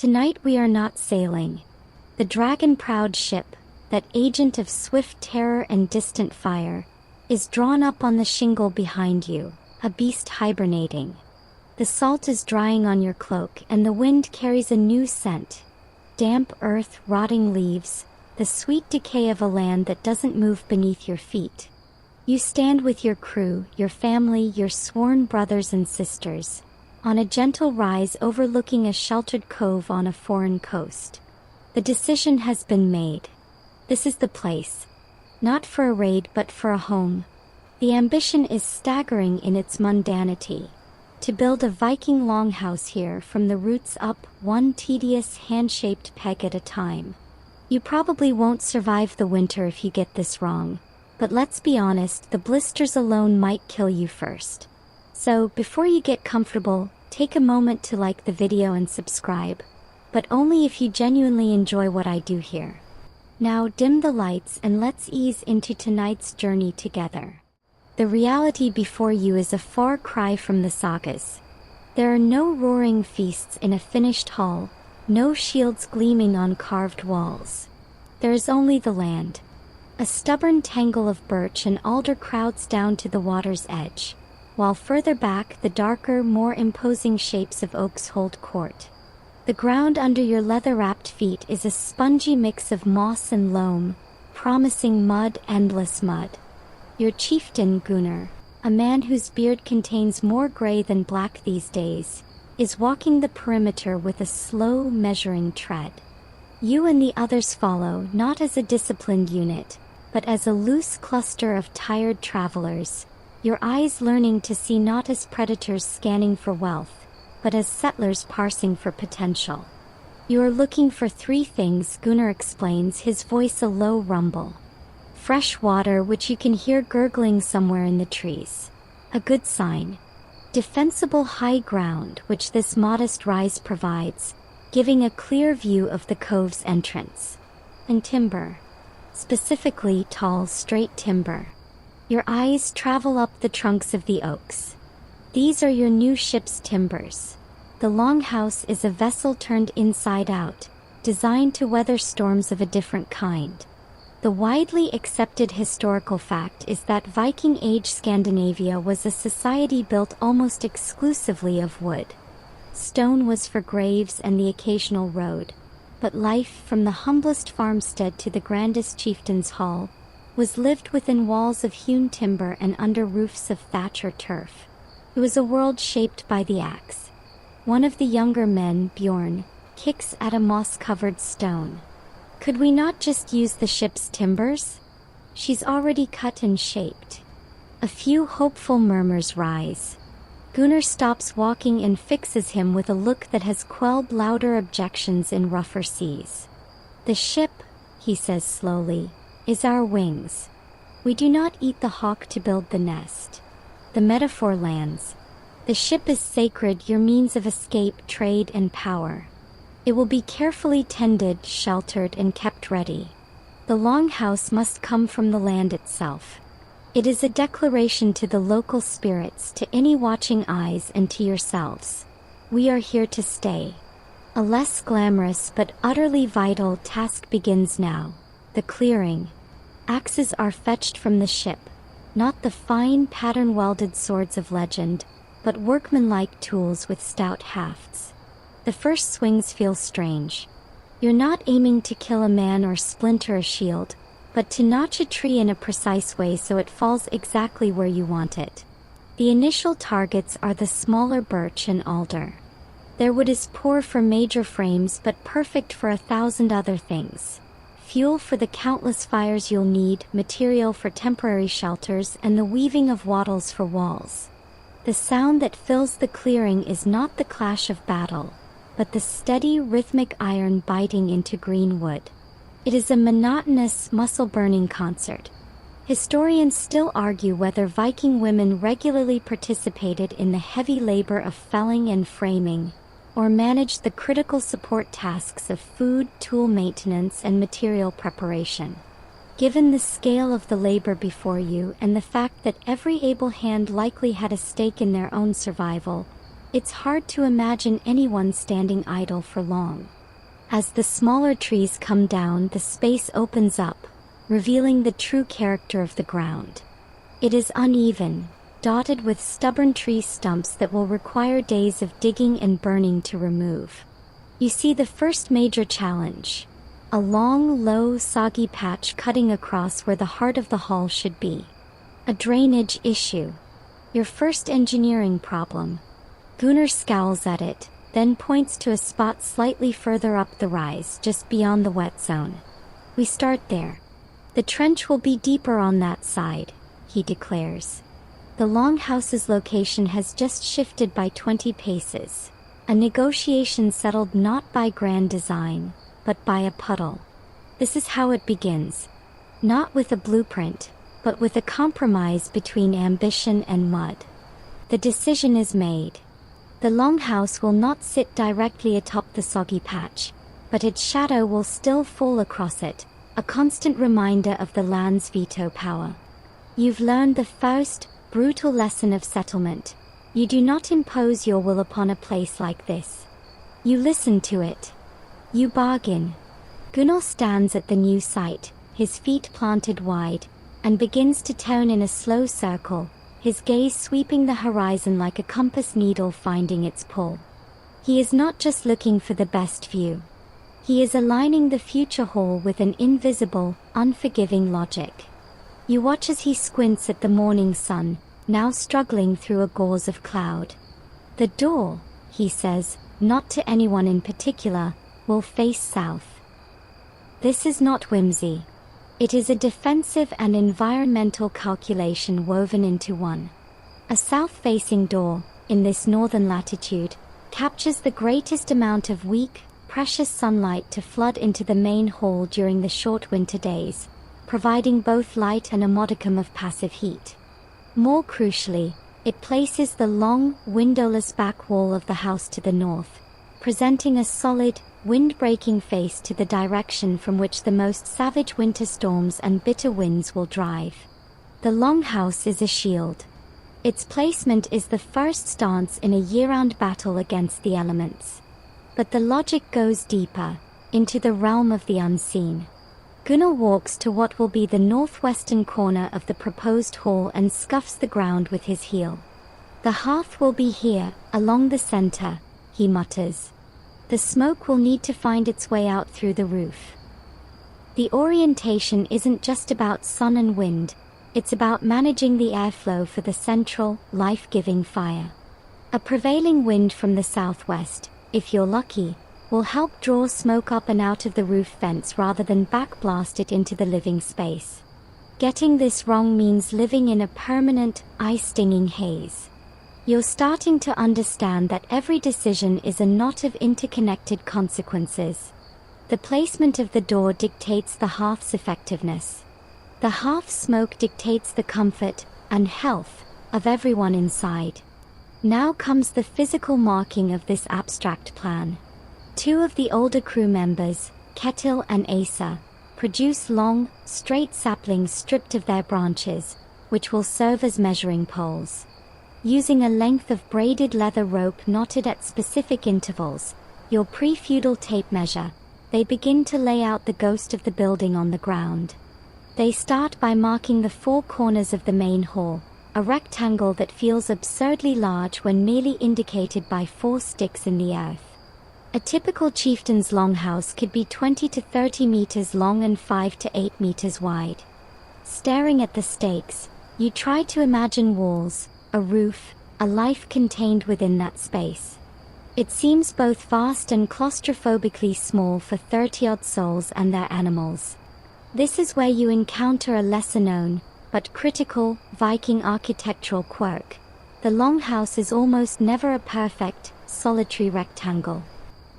tonight we are not sailing. The dragon-proud ship, that agent of swift terror and distant fire, is drawn up on the shingle behind you, a beast hibernating. The salt is drying on your cloak and the wind carries a new scent. Damp earth, rotting leaves, the sweet decay of a land that doesn't move beneath your feet. You stand with your crew, your family, your sworn brothers and sisters, on a gentle rise overlooking a sheltered cove on a foreign coast. The decision has been made. This is the place. Not for a raid but for a home. The ambition is staggering in its mundanity. To build a Viking longhouse here from the roots up, one tedious hand-shaped peg at a time. You probably won't survive the winter if you get this wrong, but let's be honest, the blisters alone might kill you first. So, before you get comfortable, take a moment to like the video and subscribe, but only if you genuinely enjoy what I do here. Now dim the lights and let's ease into tonight's journey together. The reality before you is a far cry from the sagas. There are no roaring feasts in a finished hall, no shields gleaming on carved walls. There is only the land. A stubborn tangle of birch and alder crowds down to the water's edge, while further back the darker, more imposing shapes of oaks hold court. The ground under your leather-wrapped feet is a spongy mix of moss and loam, promising mud, endless mud. Your chieftain Gunnar, a man whose beard contains more gray than black these days, is walking the perimeter with a slow, measuring tread. You and the others follow, not as a disciplined unit, but as a loose cluster of tired travelers, your eyes learning to see not as predators scanning for wealth, but as settlers parsing for potential. You are looking for three things, Gunnar explains, his voice a low rumble. Fresh water, which you can hear gurgling somewhere in the trees. A good sign. Defensible high ground, which this modest rise provides, giving a clear view of the cove's entrance. And timber. Specifically tall, straight timber. Your eyes travel up the trunks of the oaks. These are your new ship's timbers. The longhouse is a vessel turned inside out, designed to weather storms of a different kind. The widely accepted historical fact is that Viking Age Scandinavia was a society built almost exclusively of wood. Stone was for graves and the occasional road, but life, from the humblest farmstead to the grandest chieftain's hall, was lived within walls of hewn timber and under roofs of thatch or turf. It was a world shaped by the axe. One of the younger men, Bjorn, kicks at a moss-covered stone. Could we not just use the ship's timbers? She's already cut and shaped. A few hopeful murmurs rise. Gunnar stops walking and fixes him with a look that has quelled louder objections in rougher seas. The ship, he says slowly, is our wings. We do not eat the hawk to build the nest. The metaphor lands. The ship is sacred, your means of escape, trade, and power. It will be carefully tended, sheltered, and kept ready. The longhouse must come from the land itself. It is a declaration to the local spirits, to any watching eyes, and to yourselves. We are here to stay. A less glamorous but utterly vital task begins now. The clearing. Axes are fetched from the ship, not the fine pattern-welded swords of legend, but workmanlike tools with stout hafts. The first swings feel strange. You're not aiming to kill a man or splinter a shield, but to notch a tree in a precise way so it falls exactly where you want it. The initial targets are the smaller birch and alder. Their wood is poor for major frames but perfect for 1,000 other things. Fuel for the countless fires you'll need, material for temporary shelters, and the weaving of wattles for walls. The sound that fills the clearing is not the clash of battle, but the steady, rhythmic iron biting into green wood. It is a monotonous, muscle-burning concert. Historians still argue whether Viking women regularly participated in the heavy labor of felling and framing, or managed the critical support tasks of food, tool maintenance, and material preparation. Given the scale of the labor before you and the fact that every able hand likely had a stake in their own survival, It's hard to imagine anyone standing idle for long. As the smaller trees come down, the space opens up, revealing the true character of the ground. It is uneven, dotted with stubborn tree stumps that will require days of digging and burning to remove. You see the first major challenge: a long, low, soggy patch cutting across where the heart of the hall should be. A drainage issue. Your first engineering problem. Gunnar scowls at it, then points to a spot slightly further up the rise, just beyond the wet zone. We start there. The trench will be deeper on that side, he declares. The longhouse's location has just shifted by 20 paces. A negotiation settled not by grand design, but by a puddle. This is how it begins. Not with a blueprint, but with a compromise between ambition and mud. The decision is made. The longhouse will not sit directly atop the soggy patch, but its shadow will still fall across it, a constant reminder of the land's veto power. You've learned the first, brutal lesson of settlement. You do not impose your will upon a place like this. You listen to it. You bargain. Gunnar stands at the new site, his feet planted wide, and begins to turn in a slow circle, his gaze sweeping the horizon like a compass needle finding its pull. He is not just looking for the best view. He is aligning the future hall with an invisible, unforgiving logic. You watch as he squints at the morning sun, now struggling through a gauze of cloud. The door, he says, not to anyone in particular, will face south. This is not whimsy. It is a defensive and environmental calculation woven into one. A south-facing door, in this northern latitude, captures the greatest amount of weak, precious sunlight to flood into the main hall during the short winter days, providing both light and a modicum of passive heat. More crucially, it places the long, windowless back wall of the house to the north, presenting a solid, wind-breaking face to the direction from which the most savage winter storms and bitter winds will drive. The longhouse is a shield. Its placement is the first stance in a year-round battle against the elements. But the logic goes deeper, into the realm of the unseen. Gunnar walks to what will be the northwestern corner of the proposed hall and scuffs the ground with his heel. The hearth will be here, along the center, he mutters. The smoke will need to find its way out through the roof. The orientation isn't just about sun and wind, it's about managing the airflow for the central, life-giving fire. A prevailing wind from the southwest, if you're lucky, will help draw smoke up and out of the roof vents rather than backblast it into the living space. Getting this wrong means living in a permanent, eye-stinging haze. You're starting to understand that every decision is a knot of interconnected consequences. The placement of the door dictates the hearth's effectiveness. The hearth smoke dictates the comfort and health of everyone inside. Now comes the physical marking of this abstract plan. Two of the older crew members, Ketil and Asa, produce long, straight saplings stripped of their branches, which will serve as measuring poles. Using a length of braided leather rope knotted at specific intervals, your pre-feudal tape measure, they begin to lay out the ghost of the building on the ground. They start by marking the four corners of the main hall, a rectangle that feels absurdly large when merely indicated by 4 sticks in the earth. A typical chieftain's longhouse could be 20 to 30 meters long and 5 to 8 meters wide. Staring at the stakes, you try to imagine walls, a roof, a life contained within that space. It seems both vast and claustrophobically small for 30-odd souls and their animals. This is where you encounter a lesser-known, but critical, Viking architectural quirk. The longhouse is almost never a perfect, solitary rectangle.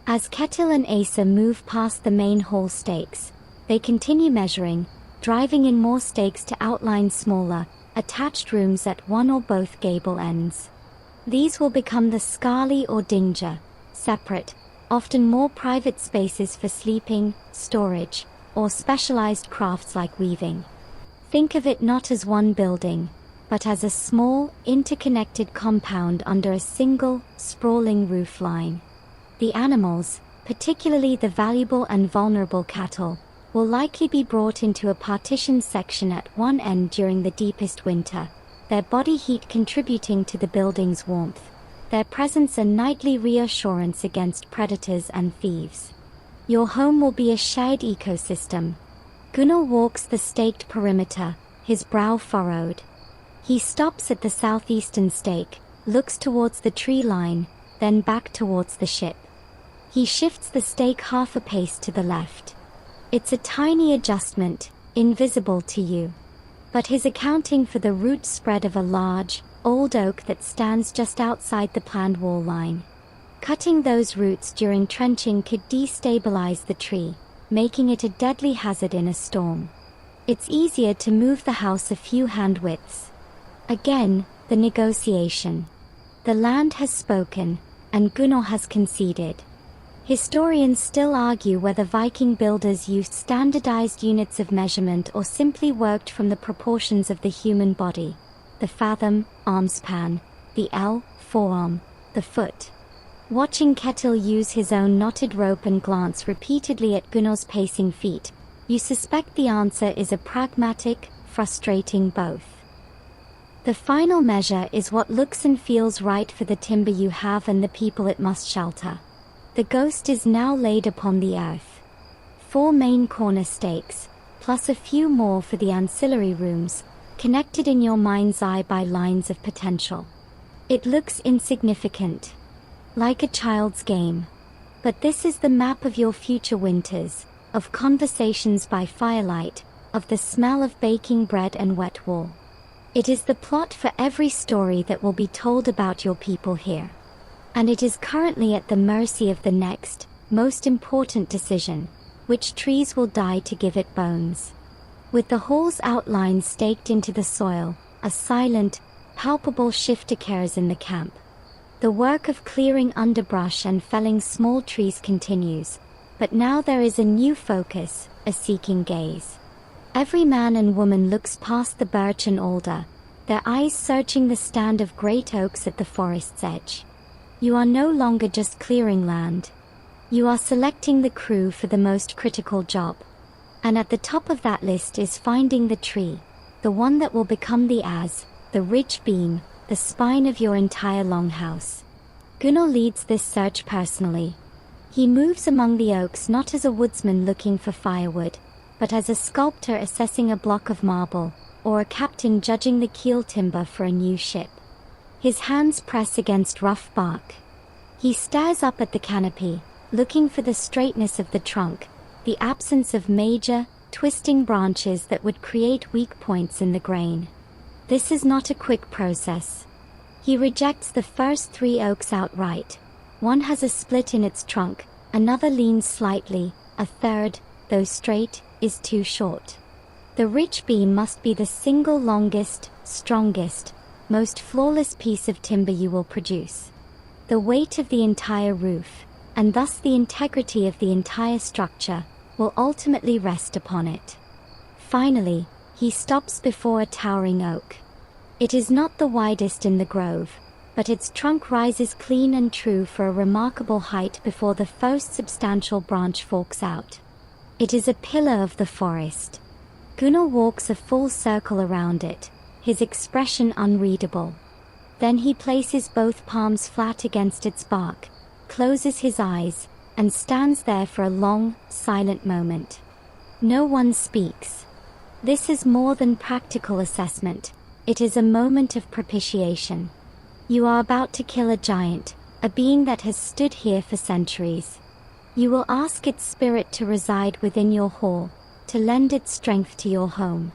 As Ketil and Asa move past the main hall stakes, they continue measuring, driving in more stakes to outline smaller, attached rooms at one or both gable ends. These will become the scarli or dinger, separate, often more private spaces for sleeping, storage, or specialized crafts like weaving. Think of it not as one building, but as a small, interconnected compound under a single, sprawling roofline. The animals, particularly the valuable and vulnerable cattle, will likely be brought into a partitioned section at one end during the deepest winter, their body heat contributing to the building's warmth, their presence a nightly reassurance against predators and thieves. Your home will be a shared ecosystem. Gunnar walks the staked perimeter, his brow furrowed. He stops at the southeastern stake, looks towards the tree line, then back towards the ship. He shifts the stake half a pace to the left. It's a tiny adjustment, invisible to you. But his accounting for the root spread of a large, old oak that stands just outside the planned wall line. Cutting those roots during trenching could destabilize the tree, making it a deadly hazard in a storm. It's easier to move the house a few hand widths. Again, the negotiation. The land has spoken, and Gunnar has conceded. Historians still argue whether Viking builders used standardized units of measurement or simply worked from the proportions of the human body. The fathom, armspan, the ell, forearm, the foot. Watching Ketil use his own knotted rope and glance repeatedly at Gunnar's pacing feet, you suspect the answer is a pragmatic, frustrating both. The final measure is what looks and feels right for the timber you have and the people it must shelter. The ghost is now laid upon the earth. 4 main corner stakes, plus a few more for the ancillary rooms, connected in your mind's eye by lines of potential. It looks insignificant, like a child's game. But this is the map of your future winters, of conversations by firelight, of the smell of baking bread and wet wool. It is the plot for every story that will be told about your people here. And it is currently at the mercy of the next, most important decision: which trees will die to give it bones. With the hall's outline staked into the soil, a silent, palpable shift occurs in the camp. The work of clearing underbrush and felling small trees continues, but now there is a new focus, a seeking gaze. Every man and woman looks past the birch and alder, their eyes searching the stand of great oaks at the forest's edge. You are no longer just clearing land. You are selecting the crew for the most critical job. And at the top of that list is finding the tree, the one that will become the ridge beam, the spine of your entire longhouse. Gunnar leads this search personally. He moves among the oaks not as a woodsman looking for firewood, but as a sculptor assessing a block of marble, or a captain judging the keel timber for a new ship. His hands press against rough bark. He stares up at the canopy, looking for the straightness of the trunk, the absence of major, twisting branches that would create weak points in the grain. This is not a quick process. He rejects the first 3 oaks outright. One has a split in its trunk, another leans slightly, a third, though straight, is too short. The ridge beam must be the single longest, strongest, most flawless piece of timber you will produce. The weight of the entire roof, and thus the integrity of the entire structure, will ultimately rest upon it. Finally, he stops before a towering oak. It is not the widest in the grove, but its trunk rises clean and true for a remarkable height before the first substantial branch forks out. It is a pillar of the forest. Gunnar walks a full circle around it, his expression unreadable. Then he places both palms flat against its bark, closes his eyes, and stands there for a long, silent moment. No one speaks. This is more than practical assessment. It is a moment of propitiation. You are about to kill a giant, a being that has stood here for centuries. You will ask its spirit to reside within your hall, to lend its strength to your home.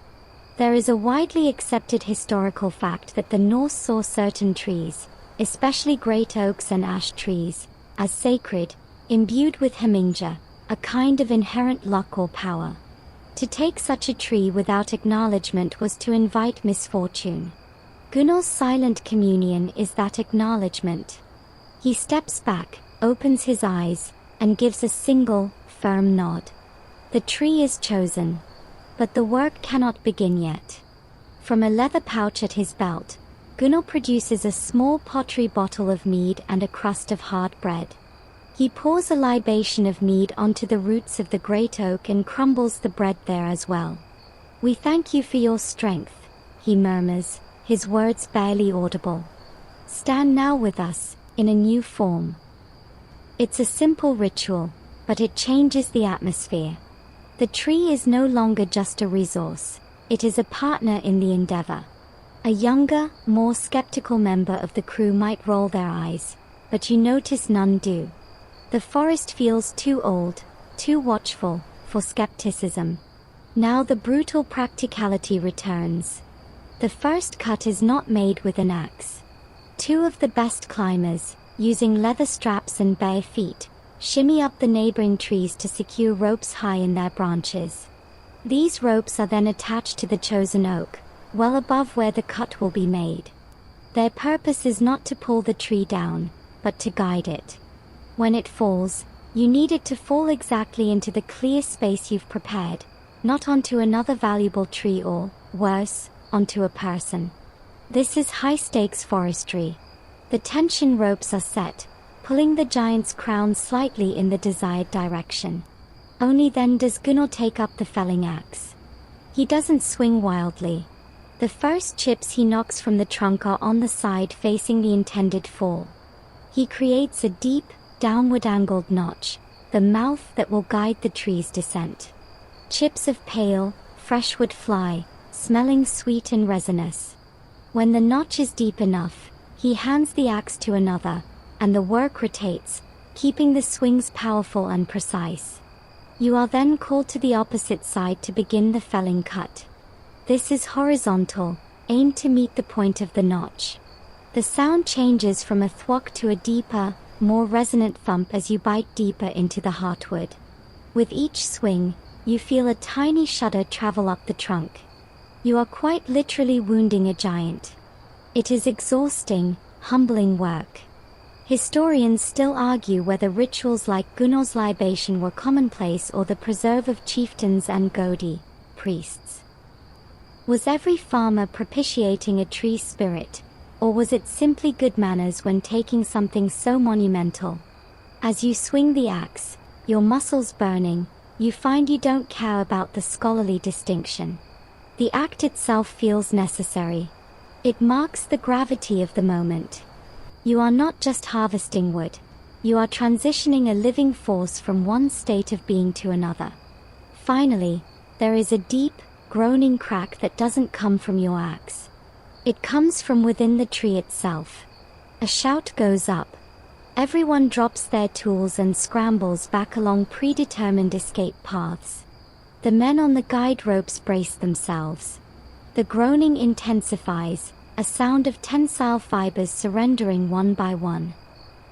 There is a widely accepted historical fact that the Norse saw certain trees, especially great oaks and ash trees, as sacred, imbued with hemingja, a kind of inherent luck or power. To take such a tree without acknowledgement was to invite misfortune. Gunnar's silent communion is that acknowledgement. He steps back, opens his eyes, and gives a single, firm nod. The tree is chosen. But the work cannot begin yet. From a leather pouch at his belt, Gunnar produces a small pottery bottle of mead and a crust of hard bread. He pours a libation of mead onto the roots of the great oak and crumbles the bread there as well. "We thank you for your strength," he murmurs, his words barely audible. "Stand now with us, in a new form." It's a simple ritual, but it changes the atmosphere. The tree is no longer just a resource, it is a partner in the endeavor. A younger, more skeptical member of the crew might roll their eyes, but you notice none do. The forest feels too old, too watchful, for skepticism. Now the brutal practicality returns. The first cut is not made with an axe. Two of the best climbers, using leather straps and bare feet, shimmy up the neighboring trees to secure ropes high in their branches. These ropes are then attached to the chosen oak, well above where the cut will be made. Their purpose is not to pull the tree down, but to guide it. When it falls, you need it to fall exactly into the clear space you've prepared, not onto another valuable tree or, worse, onto a person. This is high-stakes forestry. The tension ropes are set, pulling the giant's crown slightly in the desired direction. Only then does Gunnar take up the felling axe. He doesn't swing wildly. The first chips he knocks from the trunk are on the side facing the intended fall. He creates a deep, downward-angled notch, the mouth that will guide the tree's descent. Chips of pale, fresh wood fly, smelling sweet and resinous. When the notch is deep enough, he hands the axe to another, and the work rotates, keeping the swings powerful and precise. You are then called to the opposite side to begin the felling cut. This is horizontal, aimed to meet the point of the notch. The sound changes from a thwack to a deeper, more resonant thump as you bite deeper into the heartwood. With each swing, you feel a tiny shudder travel up the trunk. You are quite literally wounding a giant. It is exhausting, humbling work. Historians still argue whether rituals like Gunnar's libation were commonplace or the preserve of chieftains and Godi, priests. Was every farmer propitiating a tree spirit, or was it simply good manners when taking something so monumental? As you swing the axe, your muscles burning, you find you don't care about the scholarly distinction. The act itself feels necessary. It marks the gravity of the moment. You are not just harvesting wood, you are transitioning a living force from one state of being to another. Finally, there is a deep, groaning crack that doesn't come from your axe. It comes from within the tree itself. A shout goes up. Everyone drops their tools and scrambles back along predetermined escape paths. The men on the guide ropes brace themselves. The groaning intensifies, a sound of tensile fibers surrendering one by one.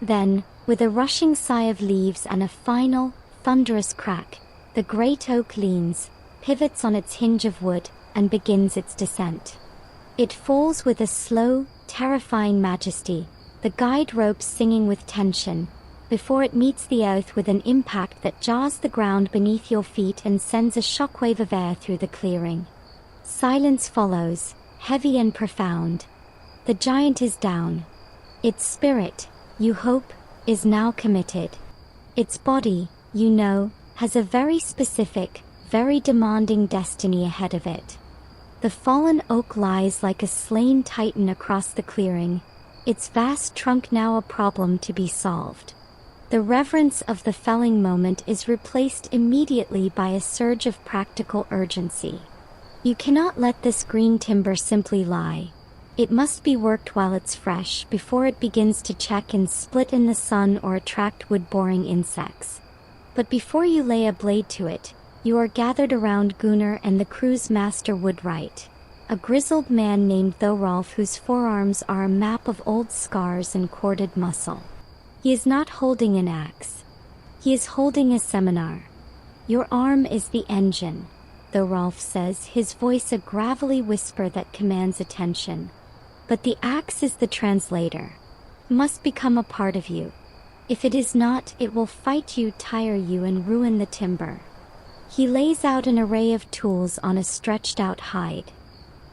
Then, with a rushing sigh of leaves and a final, thunderous crack, the great oak leans, pivots on its hinge of wood, and begins its descent. It falls with a slow, terrifying majesty, the guide ropes singing with tension, before it meets the earth with an impact that jars the ground beneath your feet and sends a shockwave of air through the clearing. Silence follows, heavy and profound. The giant is down. Its spirit, you hope, is now committed. Its body, you know, has a very specific, very demanding destiny ahead of it. The fallen oak lies like a slain titan across the clearing, its vast trunk now a problem to be solved. The reverence of the felling moment is replaced immediately by a surge of practical urgency. You cannot let this green timber simply lie. It must be worked while it's fresh before it begins to check and split in the sun or attract wood-boring insects. But before you lay a blade to it, you are gathered around Gunnar and the crew's master woodwright, a grizzled man named Thorolf whose forearms are a map of old scars and corded muscle. He is not holding an axe. He is holding a seminar. Your arm is the engine, Thorolf says, his voice a gravelly whisper that commands attention. But the axe is the translator. It must become a part of you. If it is not, it will fight you, tire you, and ruin the timber. He lays out an array of tools on a stretched-out hide.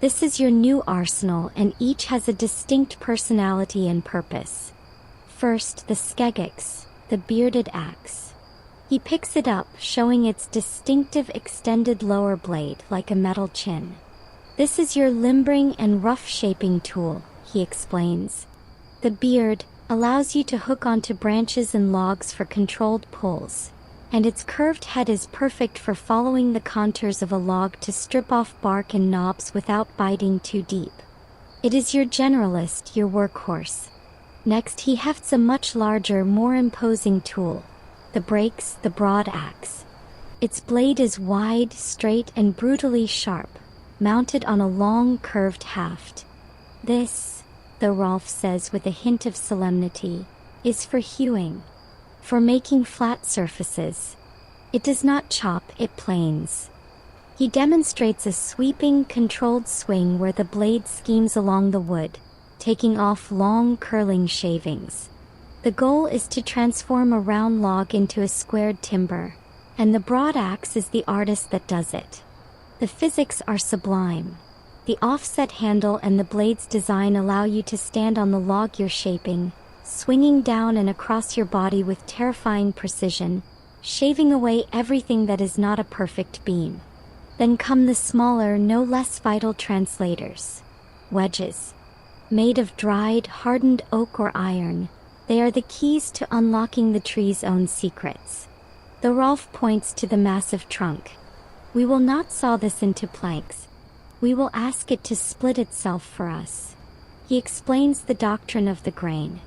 This is your new arsenal, and each has a distinct personality and purpose. First, the skeggix, the bearded axe. He picks it up, showing its distinctive extended lower blade like a metal chin. This is your limbering and rough shaping tool, he explains. The beard allows you to hook onto branches and logs for controlled pulls, and its curved head is perfect for following the contours of a log to strip off bark and knobs without biting too deep. It is your generalist, your workhorse. Next, he hefts a much larger, more imposing tool, the brakes, the broad axe. Its blade is wide, straight, and brutally sharp, mounted on a long, curved haft. This, the Rolf says with a hint of solemnity, is for hewing, for making flat surfaces. It does not chop, it planes. He demonstrates a sweeping, controlled swing where the blade schemes along the wood, taking off long, curling shavings. The goal is to transform a round log into a squared timber, and the broad axe is the artist that does it. The physics are sublime. The offset handle and the blade's design allow you to stand on the log you're shaping, swinging down and across your body with terrifying precision, shaving away everything that is not a perfect beam. Then come the smaller, no less vital translators. Wedges. Made of dried, hardened oak or iron, they are the keys to unlocking the tree's own secrets. The Rolf points to the massive trunk. We will not saw this into planks. We will ask it to split itself for us. He explains the doctrine of the grain.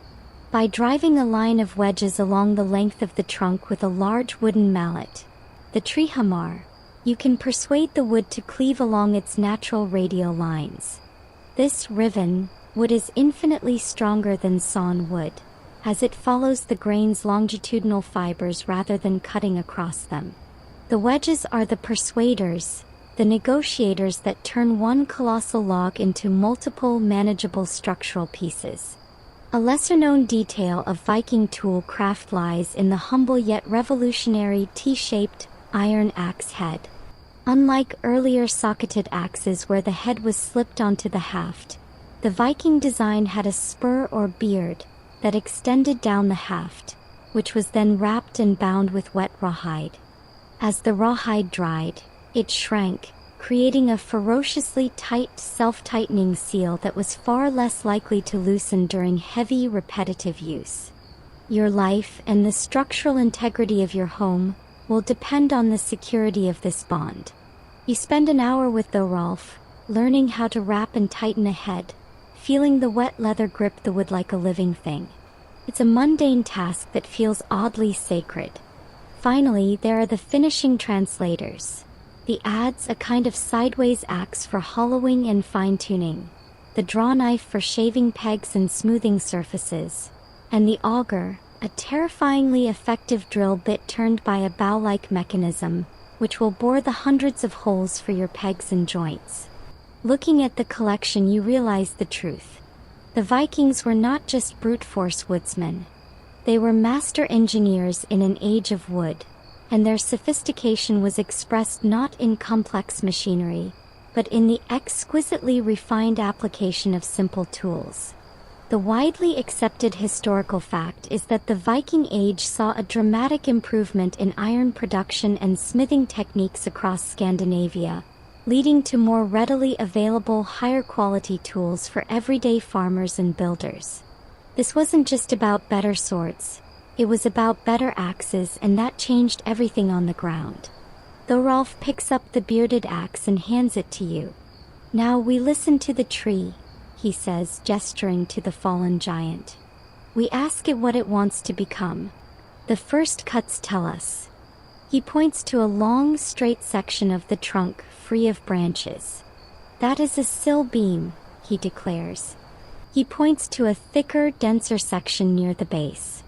By driving a line of wedges along the length of the trunk with a large wooden mallet, the tree hamar, you can persuade the wood to cleave along its natural radial lines. This riven wood is infinitely stronger than sawn wood, as it follows the grain's longitudinal fibers rather than cutting across them. The wedges are the persuaders, the negotiators that turn one colossal log into multiple manageable structural pieces. A lesser-known detail of Viking tool craft lies in the humble yet revolutionary T-shaped iron axe head. Unlike earlier socketed axes where the head was slipped onto the haft, the Viking design had a spur or beard that extended down the haft, which was then wrapped and bound with wet rawhide. As the rawhide dried, it shrank, creating a ferociously tight, self-tightening seal that was far less likely to loosen during heavy, repetitive use. Your life and the structural integrity of your home will depend on the security of this bond. You spend an hour with the Rolf, learning how to wrap and tighten a head, feeling the wet leather grip the wood like a living thing. It's a mundane task that feels oddly sacred. Finally, there are the finishing translators. The adze, a kind of sideways axe for hollowing and fine-tuning, the draw knife for shaving pegs and smoothing surfaces, and the auger, a terrifyingly effective drill bit turned by a bow-like mechanism, which will bore the hundreds of holes for your pegs and joints. Looking at the collection, you realize the truth. The Vikings were not just brute force woodsmen. They were master engineers in an age of wood, and their sophistication was expressed not in complex machinery, but in the exquisitely refined application of simple tools. The widely accepted historical fact is that the Viking Age saw a dramatic improvement in iron production and smithing techniques across Scandinavia, leading to more readily available higher quality tools for everyday farmers and builders. This wasn't just about better swords, it was about better axes, and that changed everything on the ground. Thorolf picks up the bearded axe and hands it to you. Now we listen to the tree, he says, gesturing to the fallen giant. We ask it what it wants to become. The first cuts tell us. He points to a long, straight section of the trunk, free of branches. That is a sill beam, he declares. He points to a thicker, denser section near the base.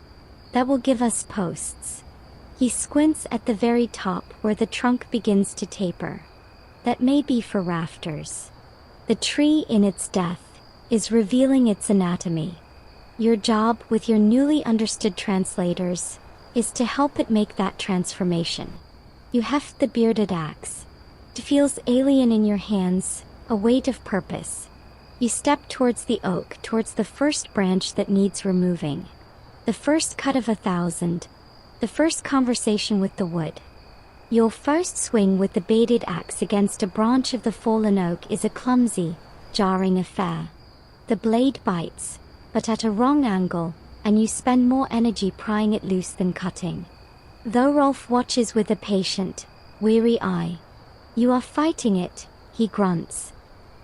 That will give us posts. He squints at the very top where the trunk begins to taper. That may be for rafters. The tree in its death is revealing its anatomy. Your job with your newly understood translators is to help it make that transformation. You heft the bearded axe. It feels alien in your hands, a weight of purpose. You step towards the oak, towards the first branch that needs removing. The first cut of 1,000. The first conversation with the wood. Your first swing with the baited axe against a branch of the fallen oak is a clumsy, jarring affair. The blade bites, but at a wrong angle, and you spend more energy prying it loose than cutting. Though Rolf watches with a patient, weary eye. You are fighting it, he grunts.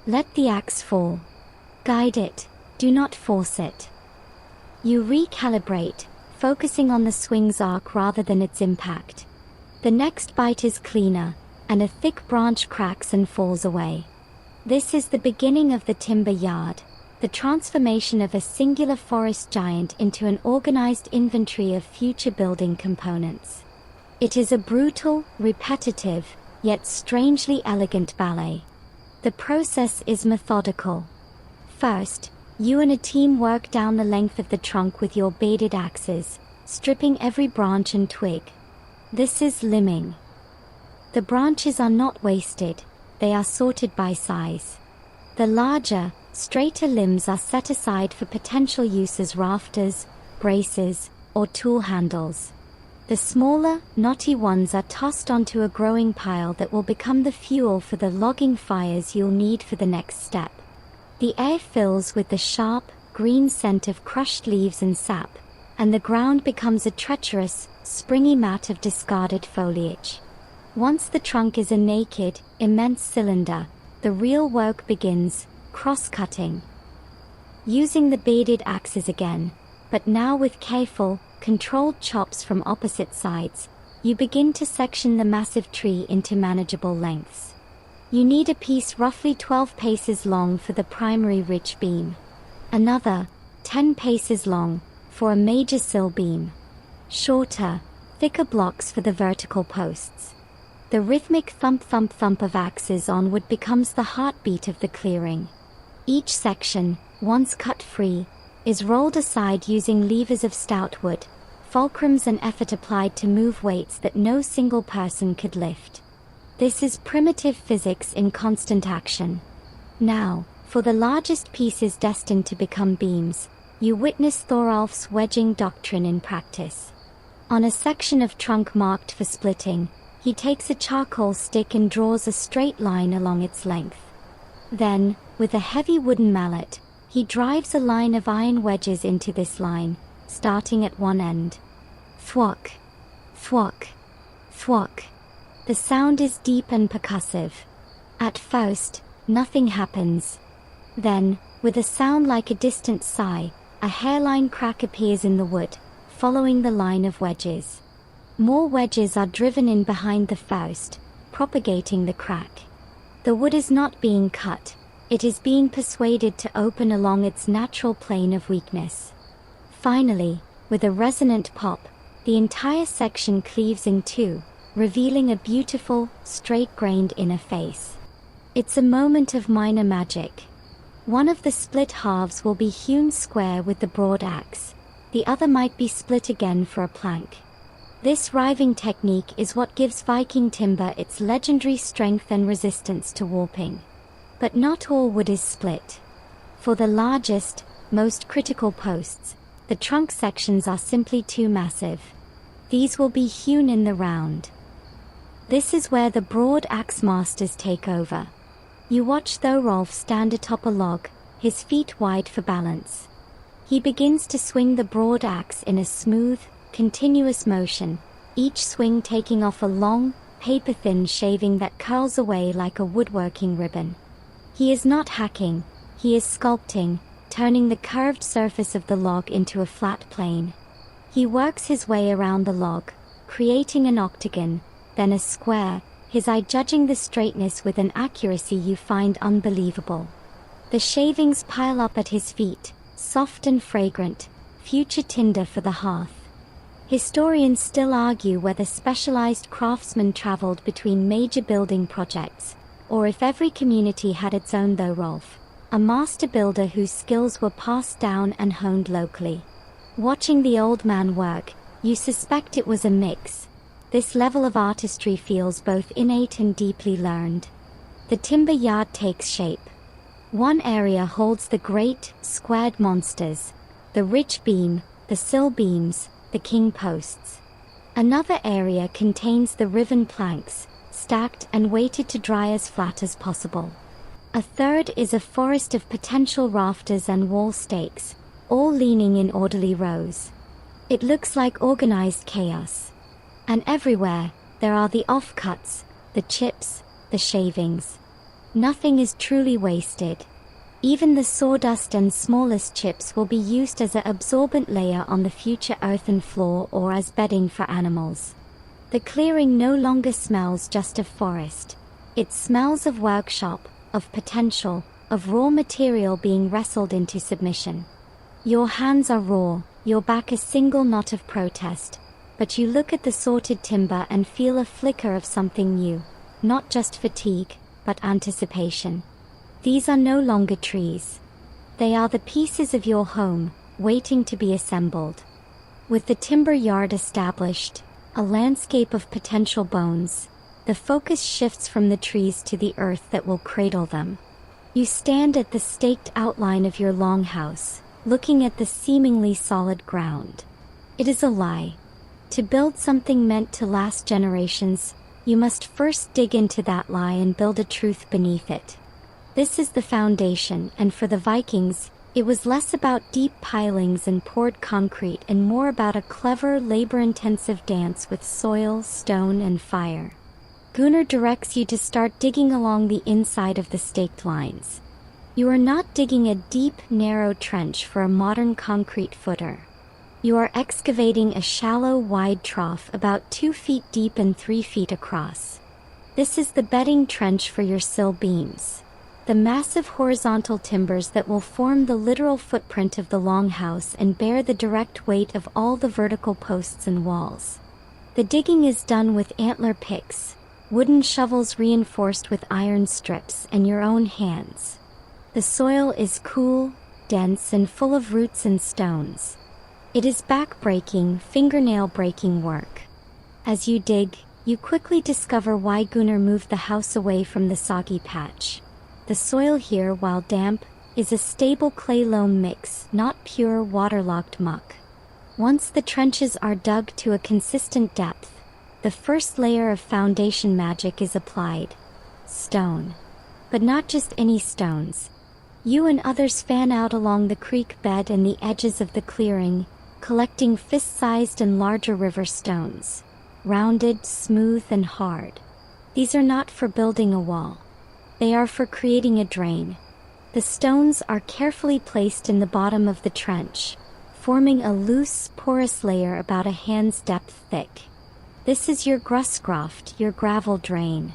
Let the axe fall. Guide it, do not force it. You recalibrate, focusing on the swing's arc rather than its impact. The next bite is cleaner, and a thick branch cracks and falls away. This is the beginning of the timber yard, the transformation of a singular forest giant into an organized inventory of future building components. It is a brutal, repetitive, yet strangely elegant ballet. The process is methodical. First, you and a team work down the length of the trunk with your baited axes, stripping every branch and twig. This is limbing. The branches are not wasted, they are sorted by size. The larger, straighter limbs are set aside for potential use as rafters, braces, or tool handles. The smaller, knotty ones are tossed onto a growing pile that will become the fuel for the logging fires you'll need for the next step. The air fills with the sharp, green scent of crushed leaves and sap, and the ground becomes a treacherous, springy mat of discarded foliage. Once the trunk is a naked, immense cylinder, the real work begins, cross-cutting. Using the baited axes again, but now with careful, controlled chops from opposite sides, you begin to section the massive tree into manageable lengths. You need a piece roughly 12 paces long for the primary ridge beam. Another, 10 paces long, for a major sill beam. Shorter, thicker blocks for the vertical posts. The rhythmic thump-thump-thump of axes on wood becomes the heartbeat of the clearing. Each section, once cut free, is rolled aside using levers of stout wood, fulcrums and effort applied to move weights that no single person could lift. This is primitive physics in constant action. Now, for the largest pieces destined to become beams, you witness Thoralf's wedging doctrine in practice. On a section of trunk marked for splitting, he takes a charcoal stick and draws a straight line along its length. Then, with a heavy wooden mallet, he drives a line of iron wedges into this line, starting at one end. Thwack, thwack, thwack. The sound is deep and percussive. At first, nothing happens. Then, with a sound like a distant sigh, a hairline crack appears in the wood, following the line of wedges. More wedges are driven in behind the first, propagating the crack. The wood is not being cut, it is being persuaded to open along its natural plane of weakness. Finally, with a resonant pop, the entire section cleaves in two, revealing a beautiful, straight-grained inner face. It's a moment of minor magic. One of the split halves will be hewn square with the broad axe, the other might be split again for a plank. This riving technique is what gives Viking timber its legendary strength and resistance to warping. But not all wood is split. For the largest, most critical posts, the trunk sections are simply too massive. These will be hewn in the round. This is where the broad axe masters take over. You watch Thorolf stand atop a log, his feet wide for balance. He begins to swing the broad axe in a smooth, continuous motion, each swing taking off a long, paper-thin shaving that curls away like a woodworking ribbon. He is not hacking, he is sculpting, turning the curved surface of the log into a flat plane. He works his way around the log, creating an octagon, then a square, his eye judging the straightness with an accuracy you find unbelievable. The shavings pile up at his feet, soft and fragrant, future tinder for the hearth. Historians still argue whether specialized craftsmen traveled between major building projects, or if every community had its own Thorolf, a master builder whose skills were passed down and honed locally. Watching the old man work, you suspect it was a mix. This level of artistry feels both innate and deeply learned. The timber yard takes shape. One area holds the great, squared monsters, the ridge beam, the sill beams, the king posts. Another area contains the riven planks, stacked and weighted to dry as flat as possible. A third is a forest of potential rafters and wall stakes, all leaning in orderly rows. It looks like organized chaos. And everywhere, there are the offcuts, the chips, the shavings. Nothing is truly wasted. Even the sawdust and smallest chips will be used as an absorbent layer on the future earthen floor or as bedding for animals. The clearing no longer smells just of forest. It smells of workshop, of potential, of raw material being wrestled into submission. Your hands are raw, your back a single knot of protest, but you look at the sorted timber and feel a flicker of something new, not just fatigue, but anticipation. These are no longer trees. They are the pieces of your home, waiting to be assembled. With the timber yard established, a landscape of potential bones, the focus shifts from the trees to the earth that will cradle them. You stand at the staked outline of your longhouse, looking at the seemingly solid ground. It is a lie. To build something meant to last generations, you must first dig into that lie and build a truth beneath it. This is the foundation, and for the Vikings, it was less about deep pilings and poured concrete and more about a clever, labor-intensive dance with soil, stone, and fire. Gunnar directs you to start digging along the inside of the staked lines. You are not digging a deep, narrow trench for a modern concrete footer. You are excavating a shallow, wide trough about 2 feet deep and 3 feet across. This is the bedding trench for your sill beams, the massive horizontal timbers that will form the literal footprint of the longhouse and bear the direct weight of all the vertical posts and walls. The digging is done with antler picks, wooden shovels reinforced with iron strips, and your own hands. The soil is cool, dense, and full of roots and stones. It is back-breaking, fingernail-breaking work. As you dig, you quickly discover why Gunnar moved the house away from the soggy patch. The soil here, while damp, is a stable clay-loam mix, not pure waterlogged muck. Once the trenches are dug to a consistent depth, the first layer of foundation magic is applied. Stone. But not just any stones. You and others fan out along the creek bed and the edges of the clearing, collecting fist-sized and larger river stones. Rounded, smooth, and hard. These are not for building a wall. They are for creating a drain. The stones are carefully placed in the bottom of the trench, forming a loose, porous layer about a hand's depth thick. This is your grusgraft, your gravel drain.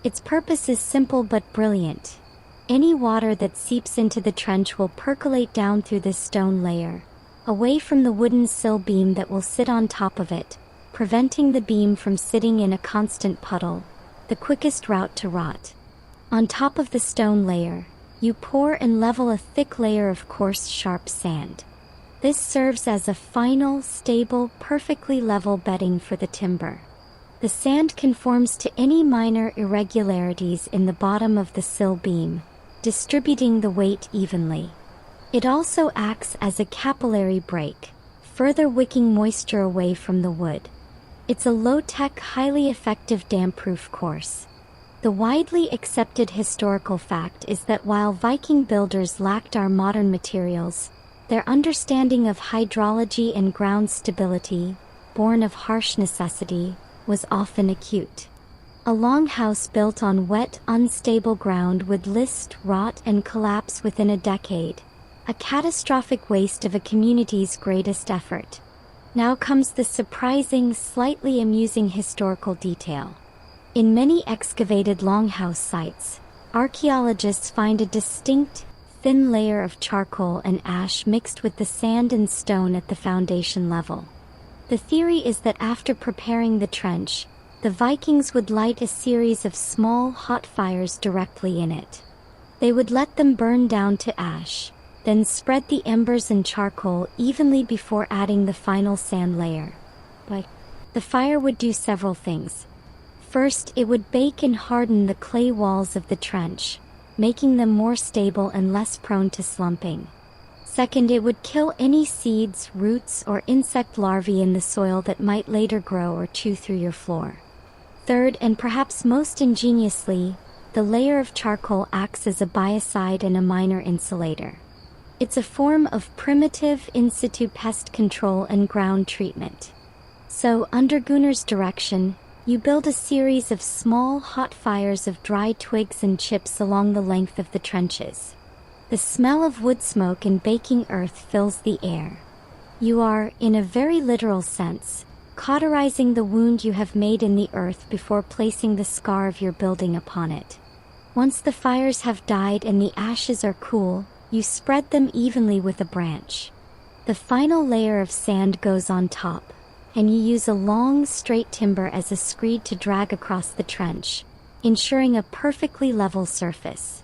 Its purpose is simple but brilliant. Any water that seeps into the trench will percolate down through this stone layer, away from the wooden sill beam that will sit on top of it, preventing the beam from sitting in a constant puddle, the quickest route to rot. On top of the stone layer, you pour and level a thick layer of coarse, sharp sand. This serves as a final, stable, perfectly level bedding for the timber. The sand conforms to any minor irregularities in the bottom of the sill beam, distributing the weight evenly. It also acts as a capillary break, further wicking moisture away from the wood. It's a low-tech, highly effective damp-proof course. The widely accepted historical fact is that while Viking builders lacked our modern materials, their understanding of hydrology and ground stability, born of harsh necessity, was often acute. A longhouse built on wet, unstable ground would list, rot, and collapse within a decade, a catastrophic waste of a community's greatest effort. Now comes the surprising, slightly amusing historical detail. In many excavated longhouse sites, archaeologists find a distinct, thin layer of charcoal and ash mixed with the sand and stone at the foundation level. The theory is that after preparing the trench, the Vikings would light a series of small, hot fires directly in it. They would let them burn down to ash, then spread the embers and charcoal evenly before adding the final sand layer. But the fire would do several things. First, it would bake and harden the clay walls of the trench, making them more stable and less prone to slumping. Second, it would kill any seeds, roots, or insect larvae in the soil that might later grow or chew through your floor. Third, and perhaps most ingeniously, the layer of charcoal acts as a biocide and a minor insulator. It's a form of primitive in situ pest control and ground treatment. So, under Gunnar's direction, you build a series of small, hot fires of dry twigs and chips along the length of the trenches. The smell of wood smoke and baking earth fills the air. You are, in a very literal sense, cauterizing the wound you have made in the earth before placing the scar of your building upon it. Once the fires have died and the ashes are cool, you spread them evenly with a branch. The final layer of sand goes on top, and you use a long, straight timber as a screed to drag across the trench, ensuring a perfectly level surface.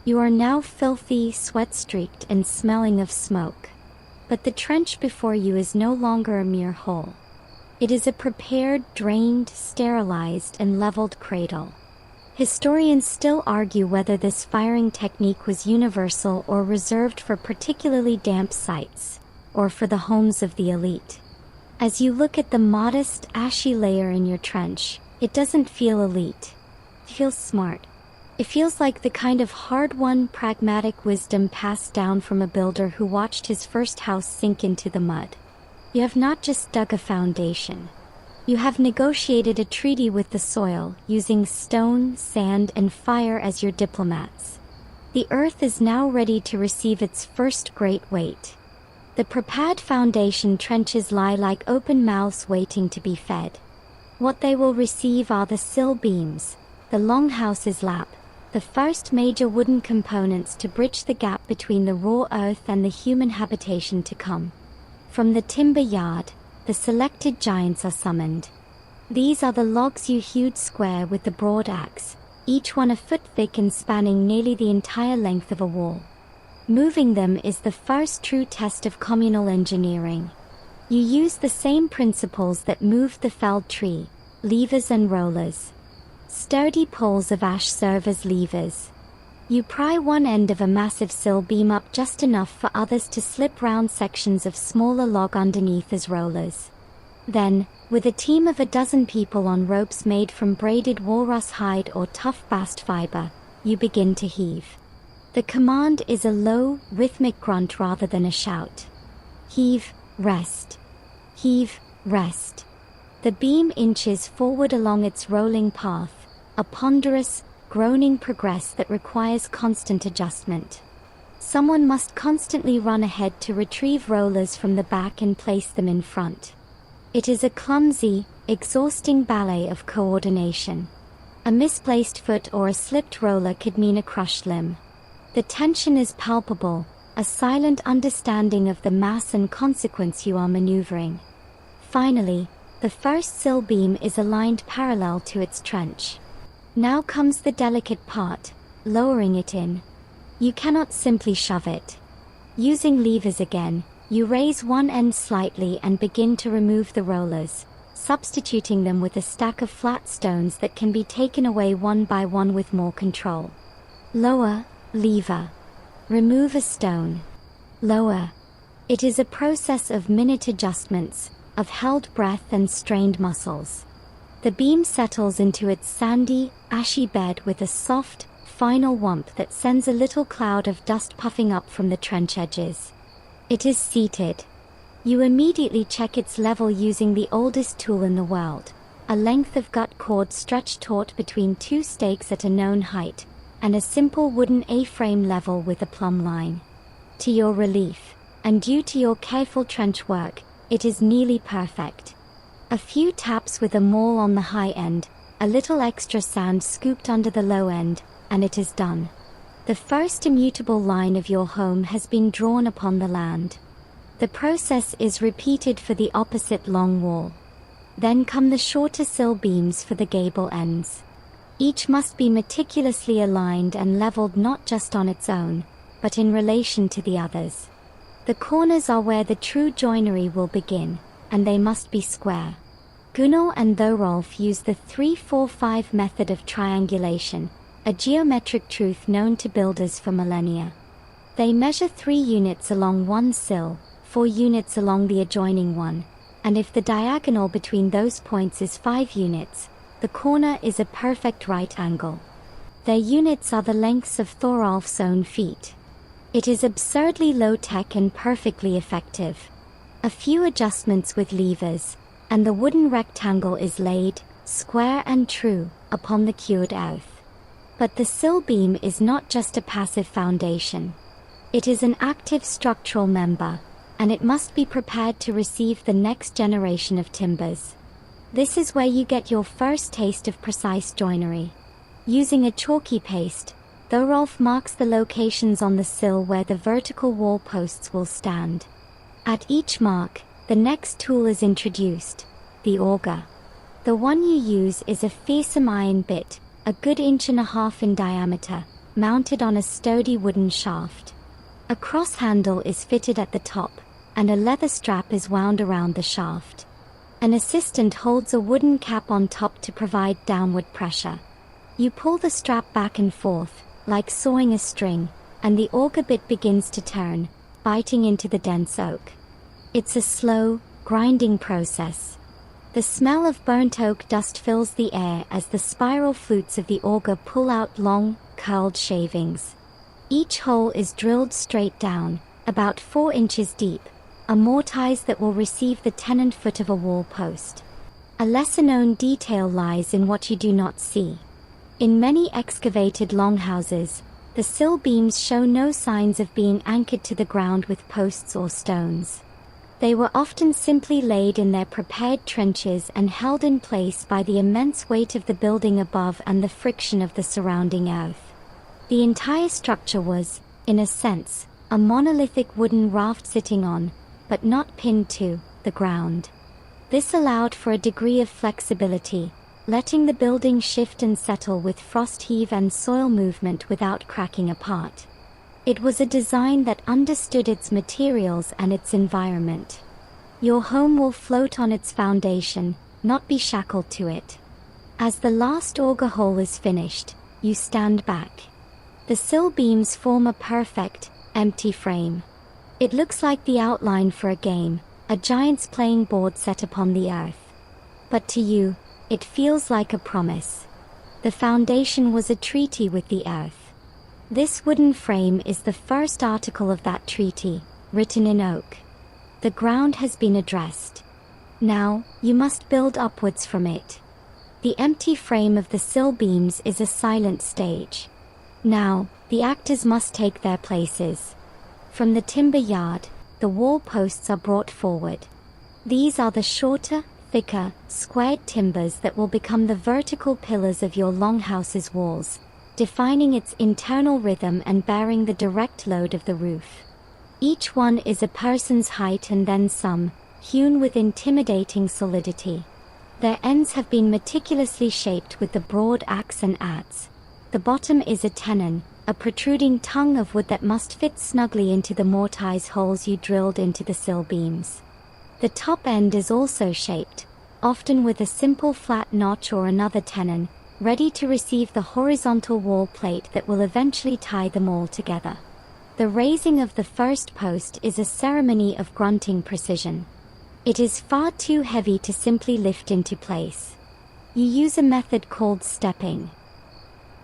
You are now filthy, sweat-streaked, and smelling of smoke. But the trench before you is no longer a mere hole. It is a prepared, drained, sterilized, and leveled cradle. Historians still argue whether this firing technique was universal or reserved for particularly damp sites, or for the homes of the elite. As you look at the modest, ashy layer in your trench, it doesn't feel elite. It feels smart. It feels like the kind of hard-won, pragmatic wisdom passed down from a builder who watched his first house sink into the mud. You have not just dug a foundation. You have negotiated a treaty with the soil, using stone, sand, and fire as your diplomats. The earth is now ready to receive its first great weight. The prepared foundation trenches lie like open mouths waiting to be fed. What they will receive are the sill beams, the longhouse's lap, the first major wooden components to bridge the gap between the raw earth and the human habitation to come. From the timber yard, the selected giants are summoned. These are the logs you hewed square with the broad axe, each one a foot thick and spanning nearly the entire length of a wall. Moving them is the first true test of communal engineering. You use the same principles that moved the felled tree, levers and rollers. Sturdy poles of ash serve as levers. You pry one end of a massive sill beam up just enough for others to slip round sections of smaller log underneath as rollers. Then, with a team of a dozen people on ropes made from braided walrus hide or tough bast fiber, you begin to heave. The command is a low, rhythmic grunt rather than a shout. Heave, rest. Heave, rest. The beam inches forward along its rolling path, a ponderous, groaning progress that requires constant adjustment. Someone must constantly run ahead to retrieve rollers from the back and place them in front. It is a clumsy, exhausting ballet of coordination. A misplaced foot or a slipped roller could mean a crushed limb. The tension is palpable, a silent understanding of the mass and consequence you are maneuvering. Finally, the first sill beam is aligned parallel to its trench. Now comes the delicate part, lowering it in. You cannot simply shove it. Using levers again, you raise one end slightly and begin to remove the rollers, substituting them with a stack of flat stones that can be taken away one by one with more control. Lower, lever. Remove a stone. Lower. It is a process of minute adjustments, of held breath and strained muscles. The beam settles into its sandy, ashy bed with a soft, final whump that sends a little cloud of dust puffing up from the trench edges. It is seated. You immediately check its level using the oldest tool in the world, a length of gut cord stretched taut between two stakes at a known height, and a simple wooden A-frame level with a plumb line. To your relief, and due to your careful trench work, it is nearly perfect. A few taps with a maul on the high end, a little extra sand scooped under the low end, and it is done. The first immutable line of your home has been drawn upon the land. The process is repeated for the opposite long wall. Then come the shorter sill beams for the gable ends. Each must be meticulously aligned and leveled not just on its own, but in relation to the others. The corners are where the true joinery will begin, and they must be square. Gunnar and Thorolf use the 3-4-5 method of triangulation, a geometric truth known to builders for millennia. They measure 3 units along one sill, 4 units along the adjoining one, and if the diagonal between those points is 5 units, the corner is a perfect right angle. Their units are the lengths of Thorolf's own feet. It is absurdly low-tech and perfectly effective. A few adjustments with levers, and the wooden rectangle is laid, square and true, upon the cured earth. But the sill beam is not just a passive foundation. It is an active structural member, and it must be prepared to receive the next generation of timbers. This is where you get your first taste of precise joinery. Using a chalky paste, Thorolf marks the locations on the sill where the vertical wall posts will stand. At each mark, the next tool is introduced, the auger. The one you use is a fearsome iron bit, a good 1.5 inches in diameter, mounted on a sturdy wooden shaft. A cross handle is fitted at the top, and a leather strap is wound around the shaft. An assistant holds a wooden cap on top to provide downward pressure. You pull the strap back and forth, like sawing a string, and the auger bit begins to turn, biting into the dense oak. It's a slow, grinding process. The smell of burnt oak dust fills the air as the spiral flutes of the auger pull out long, curled shavings. Each hole is drilled straight down, about 4 inches deep, a mortise that will receive the tenant foot of a wall post. A lesser-known detail lies in what you do not see. In many excavated longhouses, the sill beams show no signs of being anchored to the ground with posts or stones. They were often simply laid in their prepared trenches and held in place by the immense weight of the building above and the friction of the surrounding earth. The entire structure was, in a sense, a monolithic wooden raft sitting on, but not pinned to, the ground. This allowed for a degree of flexibility, letting the building shift and settle with frost heave and soil movement without cracking apart. It was a design that understood its materials and its environment. Your home will float on its foundation, not be shackled to it. As the last auger hole is finished, you stand back. The sill beams form a perfect, empty frame. It looks like the outline for a game, a giant's playing board set upon the earth. But to you, it feels like a promise. The foundation was a treaty with the earth. This wooden frame is the first article of that treaty, written in oak. The ground has been addressed. Now, you must build upwards from it. The empty frame of the sill beams is a silent stage. Now, the actors must take their places. From the timber yard, the wall posts are brought forward. These are the shorter, thicker, squared timbers that will become the vertical pillars of your longhouse's walls, defining its internal rhythm and bearing the direct load of the roof. Each one is a person's height and then some, hewn with intimidating solidity. Their ends have been meticulously shaped with the broad axe and adze. The bottom is a tenon, a protruding tongue of wood that must fit snugly into the mortise holes you drilled into the sill beams. The top end is also shaped, often with a simple flat notch or another tenon, ready to receive the horizontal wall plate that will eventually tie them all together. The raising of the first post is a ceremony of grunting precision. It is far too heavy to simply lift into place. You use a method called stepping.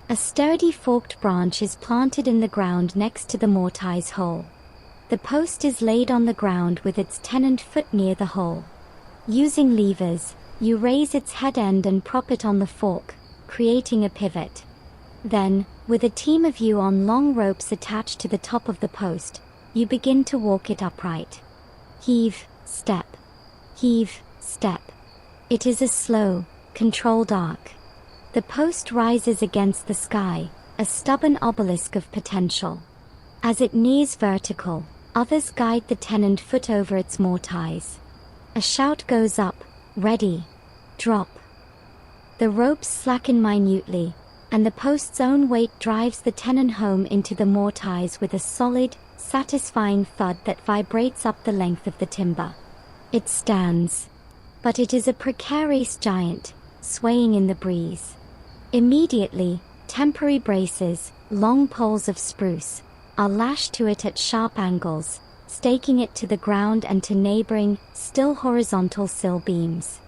A sturdy forked branch is planted in the ground next to the mortise hole. The post is laid on the ground with its tenant foot near the hole. Using levers, you raise its head end and prop it on the fork, creating a pivot. Then, with a team of you on long ropes attached to the top of the post, you begin to walk it upright. Heave, step. Heave, step. It is a slow, controlled arc. The post rises against the sky, a stubborn obelisk of potential. As it nears vertical, others guide the tenant foot over its mortise. A shout goes up, ready, drop. The ropes slacken minutely, and the post's own weight drives the tenon home into the mortise with a solid, satisfying thud that vibrates up the length of the timber. It stands. But it is a precarious giant, swaying in the breeze. Immediately, temporary braces, long poles of spruce, are lashed to it at sharp angles, staking it to the ground and to neighboring, still horizontal sill beams.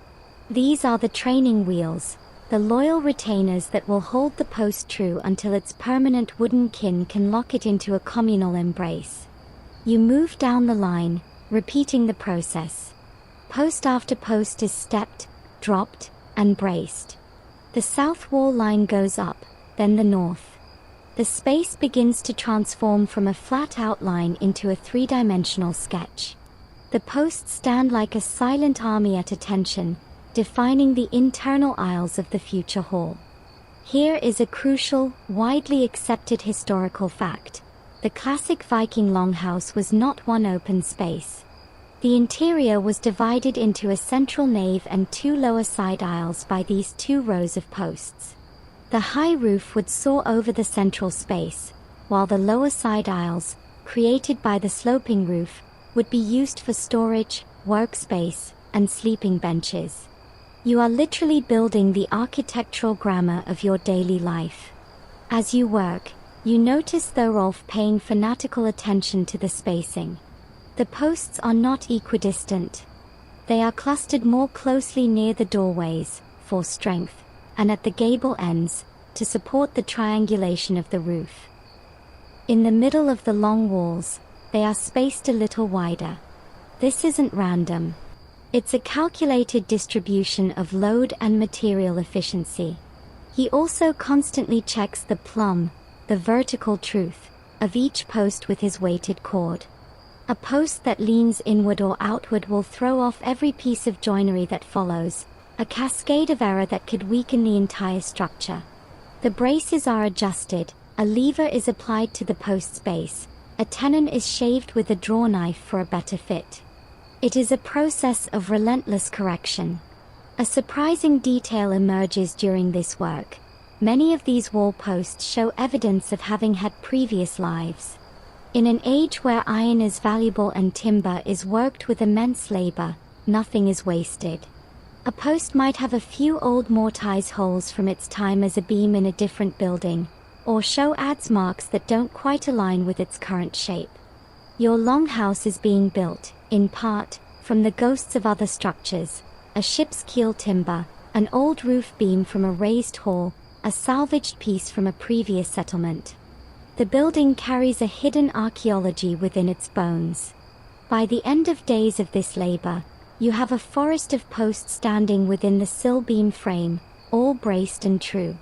These are the training wheels, the loyal retainers that will hold the post true until its permanent wooden kin can lock it into a communal embrace. You move down the line, repeating the process. Post after post is stepped, dropped, and braced. The south wall line goes up, then the north. The space begins to transform from a flat outline into a three-dimensional sketch. The posts stand like a silent army at attention, defining the internal aisles of the future hall. Here is a crucial, widely accepted historical fact. The classic Viking Longhouse was not one open space. The interior was divided into a central nave and two lower side aisles by these two rows of posts. The high roof would soar over the central space, while the lower side aisles, created by the sloping roof, would be used for storage, workspace, and sleeping benches. You are literally building the architectural grammar of your daily life. As you work, you notice Thorolf paying fanatical attention to the spacing. The posts are not equidistant. They are clustered more closely near the doorways, for strength, and at the gable ends, to support the triangulation of the roof. In the middle of the long walls, they are spaced a little wider. This isn't random. It's a calculated distribution of load and material efficiency. He also constantly checks the plumb, the vertical truth, of each post with his weighted cord. A post that leans inward or outward will throw off every piece of joinery that follows, a cascade of error that could weaken the entire structure. The braces are adjusted, a lever is applied to the post's base, a tenon is shaved with a draw knife for a better fit. It is a process of relentless correction. A surprising detail emerges during this work. Many of these wall posts show evidence of having had previous lives. In an age where iron is valuable and timber is worked with immense labor, nothing is wasted. A post might have a few old mortise holes from its time as a beam in a different building, or show adze marks that don't quite align with its current shape. Your longhouse is being built, in part, from the ghosts of other structures, a ship's keel timber, an old roof beam from a raised hall, a salvaged piece from a previous settlement. The building carries a hidden archaeology within its bones. By the end of days of this labor, you have a forest of posts standing within the sill beam frame, all braced and true.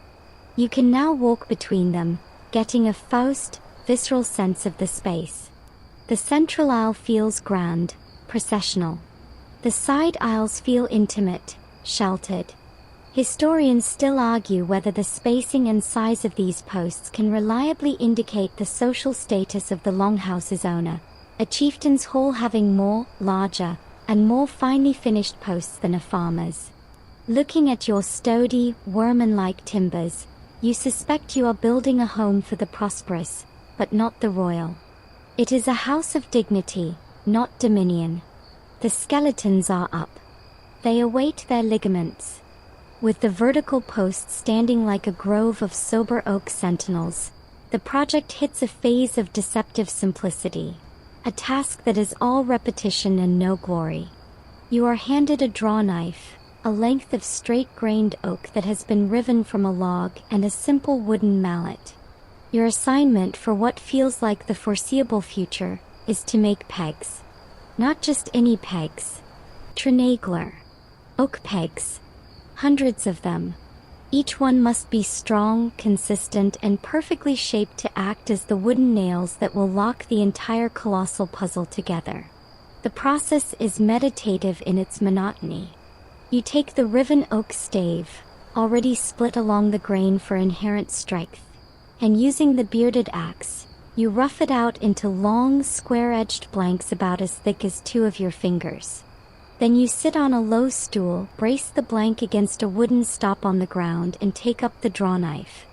You can now walk between them, getting a first, visceral sense of the space. The central aisle feels grand, processional. The side aisles feel intimate, sheltered. Historians still argue whether the spacing and size of these posts can reliably indicate the social status of the longhouse's owner, a chieftain's hall having more, larger, and more finely finished posts than a farmer's. Looking at your sturdy, workman-like timbers, you suspect you are building a home for the prosperous, but not the royal. It is a house of dignity, not dominion. The skeletons are up. They await their ligaments. With the vertical posts standing like a grove of sober oak sentinels, the project hits a phase of deceptive simplicity, a task that is all repetition and no glory. You are handed a draw knife, a length of straight-grained oak that has been riven from a log, and a simple wooden mallet. Your assignment for what feels like the foreseeable future is to make pegs. Not just any pegs. Trinagler. Oak pegs. Hundreds of them. Each one must be strong, consistent, and perfectly shaped to act as the wooden nails that will lock the entire colossal puzzle together. The process is meditative in its monotony. You take the riven oak stave, already split along the grain for inherent strength, and using the bearded axe, you rough it out into long, square-edged blanks about as thick as two of your fingers. Then you sit on a low stool, brace the blank against a wooden stop on the ground, and take up the draw knife.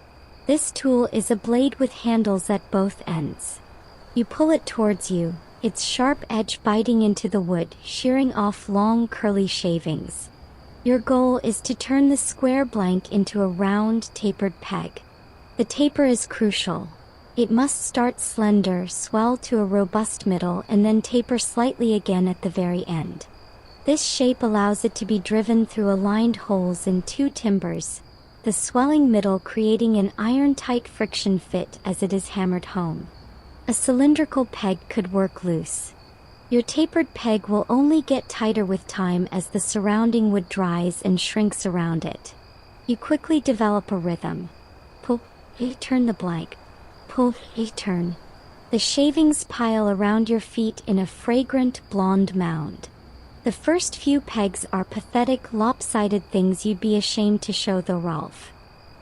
This tool is a blade with handles at both ends. You pull it towards you, its sharp edge biting into the wood, shearing off long curly shavings. Your goal is to turn the square blank into a round, tapered peg. The taper is crucial. It must start slender, swell to a robust middle, and then taper slightly again at the very end. This shape allows it to be driven through aligned holes in two timbers, the swelling middle creating an iron-tight friction fit as it is hammered home. A cylindrical peg could work loose. Your tapered peg will only get tighter with time as the surrounding wood dries and shrinks around it. You quickly develop a rhythm. Pull, turn the blank. Pull, turn. The shavings pile around your feet in a fragrant blonde mound. The first few pegs are pathetic, lopsided things you'd be ashamed to show though, Rolf.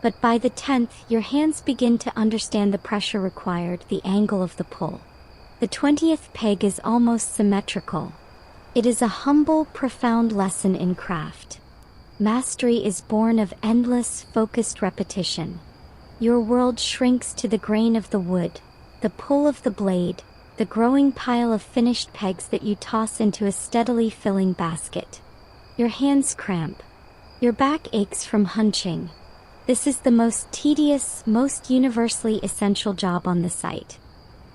But by the 10th, your hands begin to understand the pressure required, the angle of the pull. The 20th peg is almost symmetrical. It is a humble, profound lesson in craft. Mastery is born of endless, focused repetition. Your world shrinks to the grain of the wood, the pull of the blade, the growing pile of finished pegs that you toss into a steadily filling basket. Your hands cramp. Your back aches from hunching. This is the most tedious, most universally essential job on the site.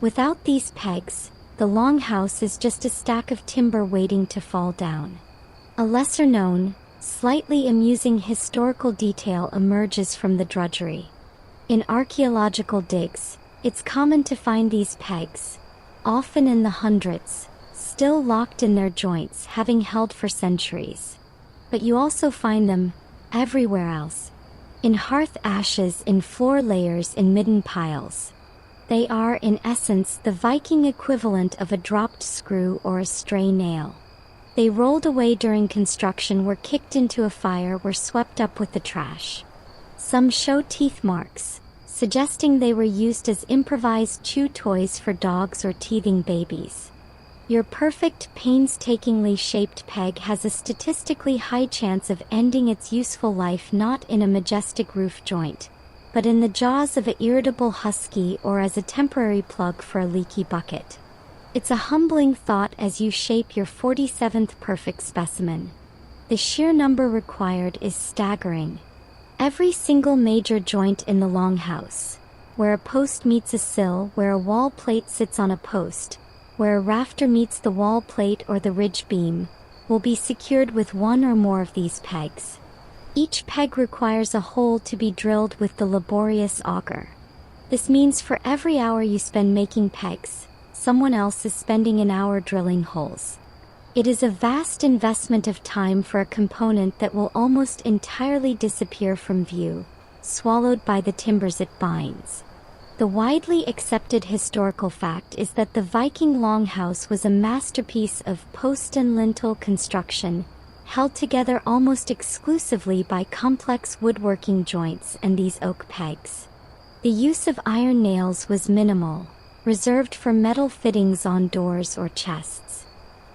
Without these pegs, the longhouse is just a stack of timber waiting to fall down. A lesser-known, slightly amusing historical detail emerges from the drudgery. In archaeological digs, it's common to find these pegs, often in the hundreds, still locked in their joints, having held for centuries. But you also find them everywhere else. In hearth ashes, in floor layers, in midden piles. They are, in essence, the Viking equivalent of a dropped screw or a stray nail. They rolled away during construction, were kicked into a fire, were swept up with the trash. Some show teeth marks, suggesting they were used as improvised chew toys for dogs or teething babies. Your perfect, painstakingly shaped peg has a statistically high chance of ending its useful life not in a majestic roof joint, but in the jaws of an irritable husky or as a temporary plug for a leaky bucket. It's a humbling thought as you shape your 47th perfect specimen. The sheer number required is staggering. Every single major joint in the longhouse, where a post meets a sill, where a wall plate sits on a post, where a rafter meets the wall plate or the ridge beam, will be secured with one or more of these pegs. Each peg requires a hole to be drilled with the laborious auger. This means for every hour you spend making pegs, someone else is spending an hour drilling holes. It is a vast investment of time for a component that will almost entirely disappear from view, swallowed by the timbers it binds. The widely accepted historical fact is that the Viking Longhouse was a masterpiece of post and lintel construction, held together almost exclusively by complex woodworking joints and these oak pegs. The use of iron nails was minimal, reserved for metal fittings on doors or chests.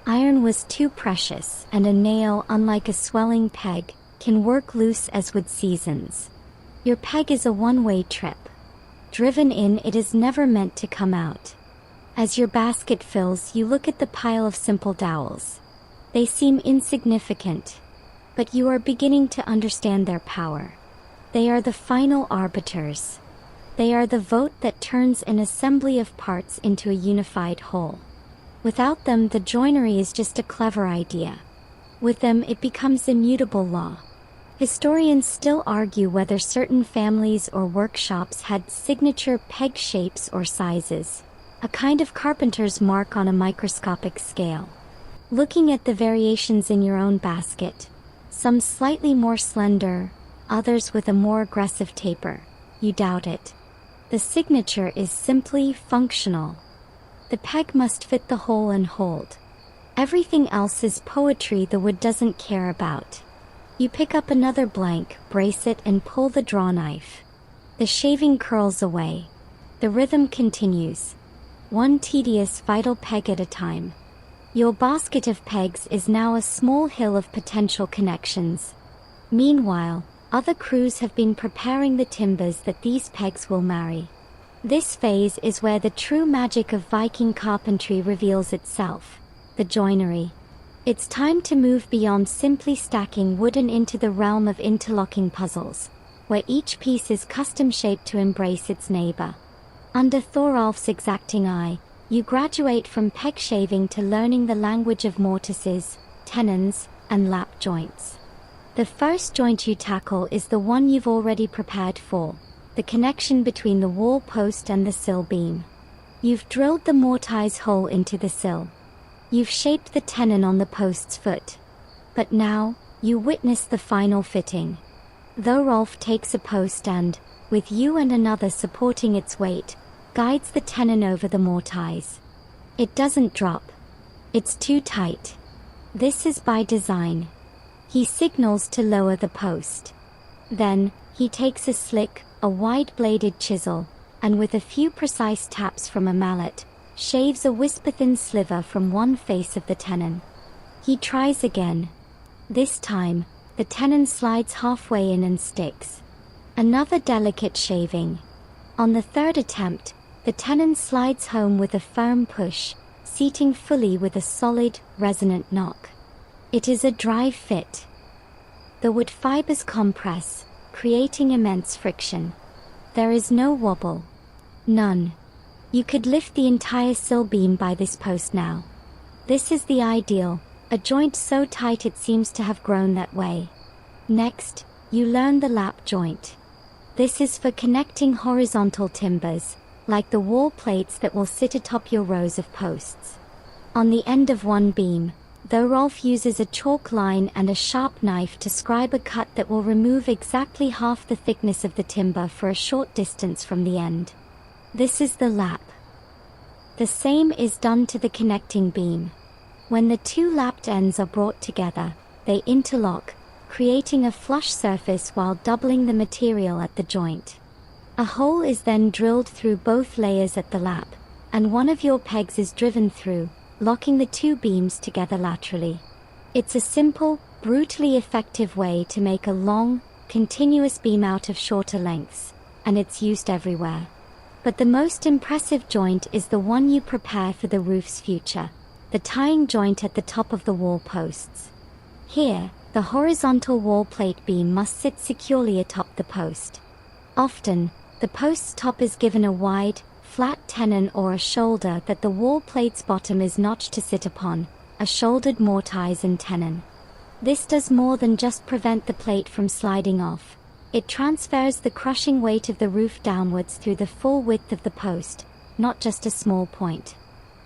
Iron was too precious, and a nail, unlike a swelling peg, can work loose as wood seasons. Your peg is a one-way trip. Driven in, it is never meant to come out. As your basket fills, you look at the pile of simple dowels. They seem insignificant, but you are beginning to understand their power. They are the final arbiters. They are the vote that turns an assembly of parts into a unified whole. Without them, the joinery is just a clever idea. With them, it becomes immutable law. Historians still argue whether certain families or workshops had signature peg shapes or sizes, a kind of carpenter's mark on a microscopic scale. Looking at the variations in your own basket, some slightly more slender, others with a more aggressive taper, you doubt it. The signature is simply functional. The peg must fit the hole and hold. Everything else is poetry the wood doesn't care about. You pick up another blank, brace it, and pull the draw knife. The shaving curls away. The rhythm continues. One tedious, vital peg at a time. Your basket of pegs is now a small hill of potential connections. Meanwhile, other crews have been preparing the timbers that these pegs will marry. This phase is where the true magic of Viking carpentry reveals itself, the joinery. It's time to move beyond simply stacking wood and into the realm of interlocking puzzles, where each piece is custom-shaped to embrace its neighbor. Under Thorolf's exacting eye, you graduate from peg shaving to learning the language of mortises, tenons, and lap joints. The first joint you tackle is the one you've already prepared for, the connection between the wall post and the sill beam. You've drilled the mortise hole into the sill. You've shaped the tenon on the post's foot. But now, you witness the final fitting. Thorolf takes a post and, with you and another supporting its weight, guides the tenon over the mortise. It doesn't drop. It's too tight. This is by design. He signals to lower the post. Then, he takes a slick, a wide-bladed chisel, and with a few precise taps from a mallet, shaves a whisper-thin sliver from one face of the tenon. He tries again. This time, the tenon slides halfway in and sticks. Another delicate shaving. On the third attempt, the tenon slides home with a firm push, seating fully with a solid, resonant knock. It is a dry fit. The wood fibers compress, creating immense friction. There is no wobble. None. You could lift the entire sill beam by this post now. This is the ideal, a joint so tight it seems to have grown that way. Next, you learn the lap joint. This is for connecting horizontal timbers, like the wall plates that will sit atop your rows of posts. On the end of one beam, Thorolf uses a chalk line and a sharp knife to scribe a cut that will remove exactly half the thickness of the timber for a short distance from the end. This is the lap. The same is done to the connecting beam. When the two lapped ends are brought together, they interlock, creating a flush surface while doubling the material at the joint. A hole is then drilled through both layers at the lap, and one of your pegs is driven through, locking the two beams together laterally. It's a simple, brutally effective way to make a long, continuous beam out of shorter lengths, and it's used everywhere. But the most impressive joint is the one you prepare for the roof's future, the tying joint at the top of the wall posts. Here, the horizontal wall plate beam must sit securely atop the post. Often, the post's top is given a wide, flat tenon or a shoulder that the wall plate's bottom is notched to sit upon, a shouldered mortise and tenon. This does more than just prevent the plate from sliding off. It transfers the crushing weight of the roof downwards through the full width of the post, not just a small point.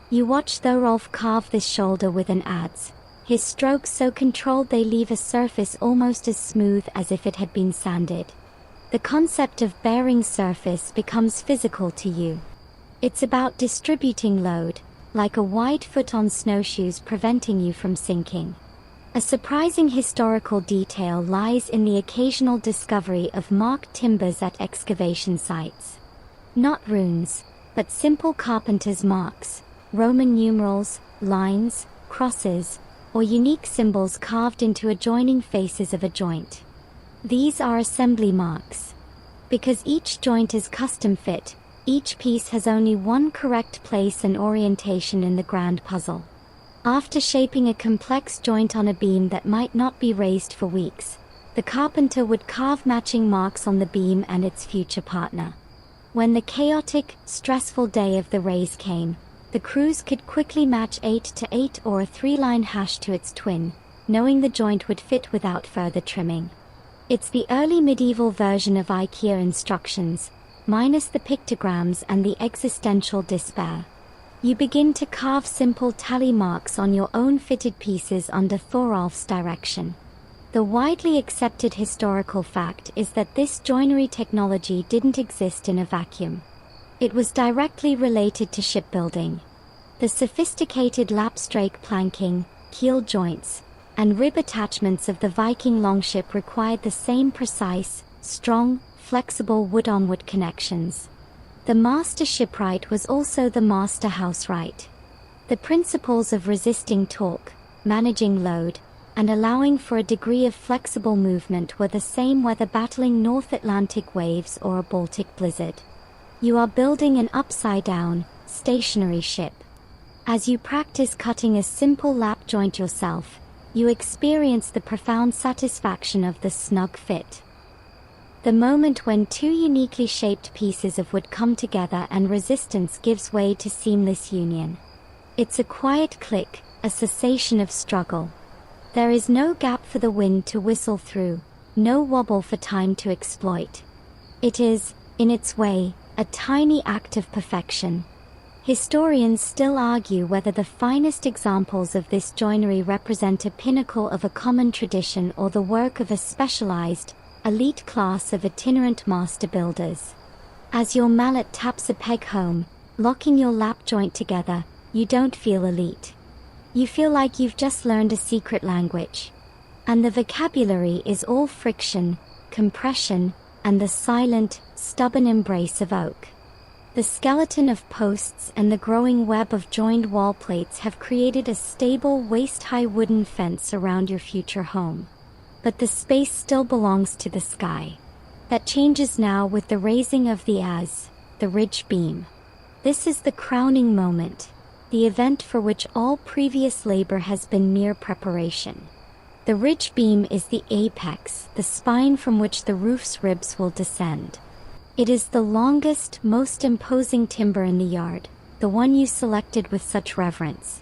You watch Thorolf carve this shoulder with an adze, his strokes so controlled they leave a surface almost as smooth as if it had been sanded. The concept of bearing surface becomes physical to you. It's about distributing load, like a wide foot on snowshoes preventing you from sinking. A surprising historical detail lies in the occasional discovery of marked timbers at excavation sites. Not runes, but simple carpenter's marks, Roman numerals, lines, crosses, or unique symbols carved into adjoining faces of a joint. These are assembly marks. Because each joint is custom fit, each piece has only one correct place and orientation in the grand puzzle. After shaping a complex joint on a beam that might not be raised for weeks, the carpenter would carve matching marks on the beam and its future partner. When the chaotic, stressful day of the raise came, the crews could quickly match 8 to 8 or a 3-line hash to its twin, knowing the joint would fit without further trimming. It's the early medieval version of IKEA instructions, minus the pictograms and the existential despair. You begin to carve simple tally marks on your own fitted pieces under Thorolf's direction. The widely accepted historical fact is that this joinery technology didn't exist in a vacuum. It was directly related to shipbuilding. The sophisticated lapstrake planking, keel joints, and rib attachments of the Viking longship required the same precise, strong, flexible wood-on-wood connections. The master shipwright was also the master housewright. The principles of resisting torque, managing load, and allowing for a degree of flexible movement were the same whether battling North Atlantic waves or a Baltic blizzard. You are building an upside-down, stationary ship. As you practice cutting a simple lap joint yourself, you experience the profound satisfaction of the snug fit. The moment when two uniquely shaped pieces of wood come together and resistance gives way to seamless union. It's a quiet click, a cessation of struggle. There is no gap for the wind to whistle through, no wobble for time to exploit. It is, in its way, a tiny act of perfection. Historians still argue whether the finest examples of this joinery represent a pinnacle of a common tradition or the work of a specialized, elite class of itinerant master builders. As your mallet taps a peg home, locking your lap joint together, you don't feel elite. You feel like you've just learned a secret language. And the vocabulary is all friction, compression, and the silent, stubborn embrace of oak. The skeleton of posts and the growing web of joined wall plates have created a stable, waist-high wooden fence around your future home. But the space still belongs to the sky. That changes now with the raising of the ridge beam. This is the crowning moment, the event for which all previous labor has been mere preparation. The ridge beam is the apex, the spine from which the roof's ribs will descend. It is the longest, most imposing timber in the yard, the one you selected with such reverence.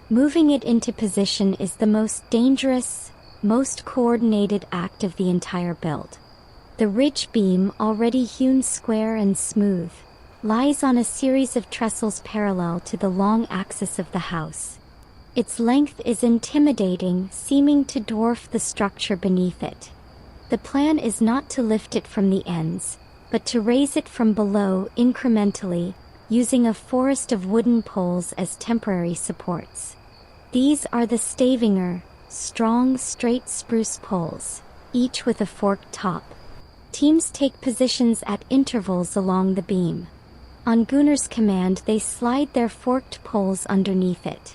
Moving it into position is the most dangerous, most coordinated act of the entire build. The ridge beam, already hewn square and smooth, lies on a series of trestles parallel to the long axis of the house. Its length is intimidating, seeming to dwarf the structure beneath it. The plan is not to lift it from the ends, but to raise it from below incrementally, using a forest of wooden poles as temporary supports. These are the stavinger, strong, straight spruce poles, each with a forked top. Teams take positions at intervals along the beam. On Gunnar's command, they slide their forked poles underneath it.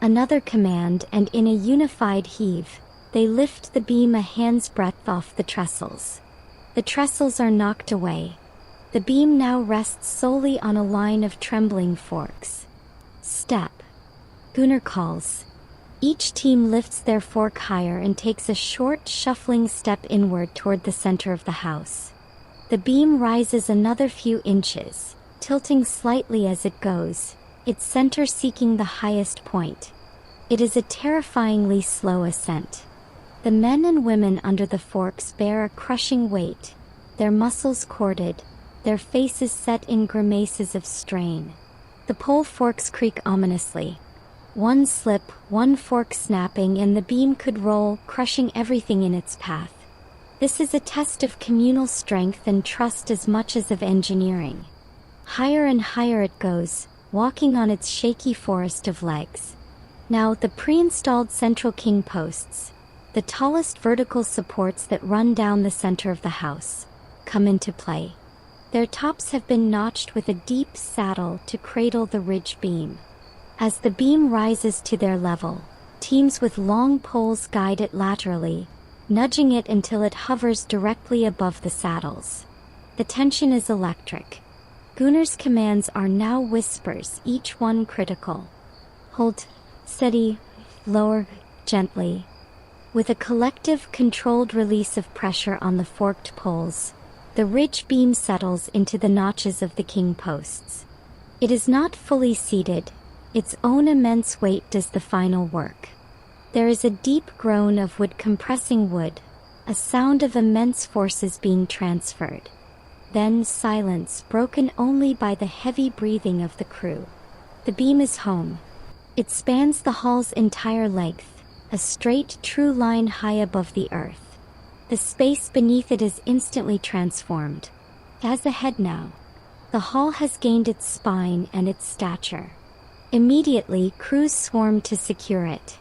Another command, and in a unified heave, they lift the beam a hand's breadth off the trestles. The trestles are knocked away. The beam now rests solely on a line of trembling forks. Step. Gunnar calls. Each team lifts their fork higher and takes a short, shuffling step inward toward the center of the house. The beam rises another few inches, tilting slightly as it goes, its center seeking the highest point. It is a terrifyingly slow ascent. The men and women under the forks bear a crushing weight, their muscles corded, their faces set in grimaces of strain. The pole forks creak ominously. One slip, one fork snapping, and the beam could roll, crushing everything in its path. This is a test of communal strength and trust as much as of engineering. Higher and higher it goes, walking on its shaky forest of legs. Now the pre-installed central king posts, the tallest vertical supports that run down the center of the house, come into play. Their tops have been notched with a deep saddle to cradle the ridge beam. As the beam rises to their level, teams with long poles guide it laterally, nudging it until it hovers directly above the saddles. The tension is electric. Gunnar's commands are now whispers, each one critical. Hold, steady, lower, gently. With a collective, controlled release of pressure on the forked poles, the ridge beam settles into the notches of the king posts. It is not fully seated, its own immense weight does the final work. There is a deep groan of wood compressing wood, a sound of immense forces being transferred. Then silence, broken only by the heavy breathing of the crew. The beam is home. It spans the hall's entire length, a straight, true line high above the earth. The space beneath it is instantly transformed. As ahead now, the hall has gained its spine and its stature. Immediately, crews swarm to secure it.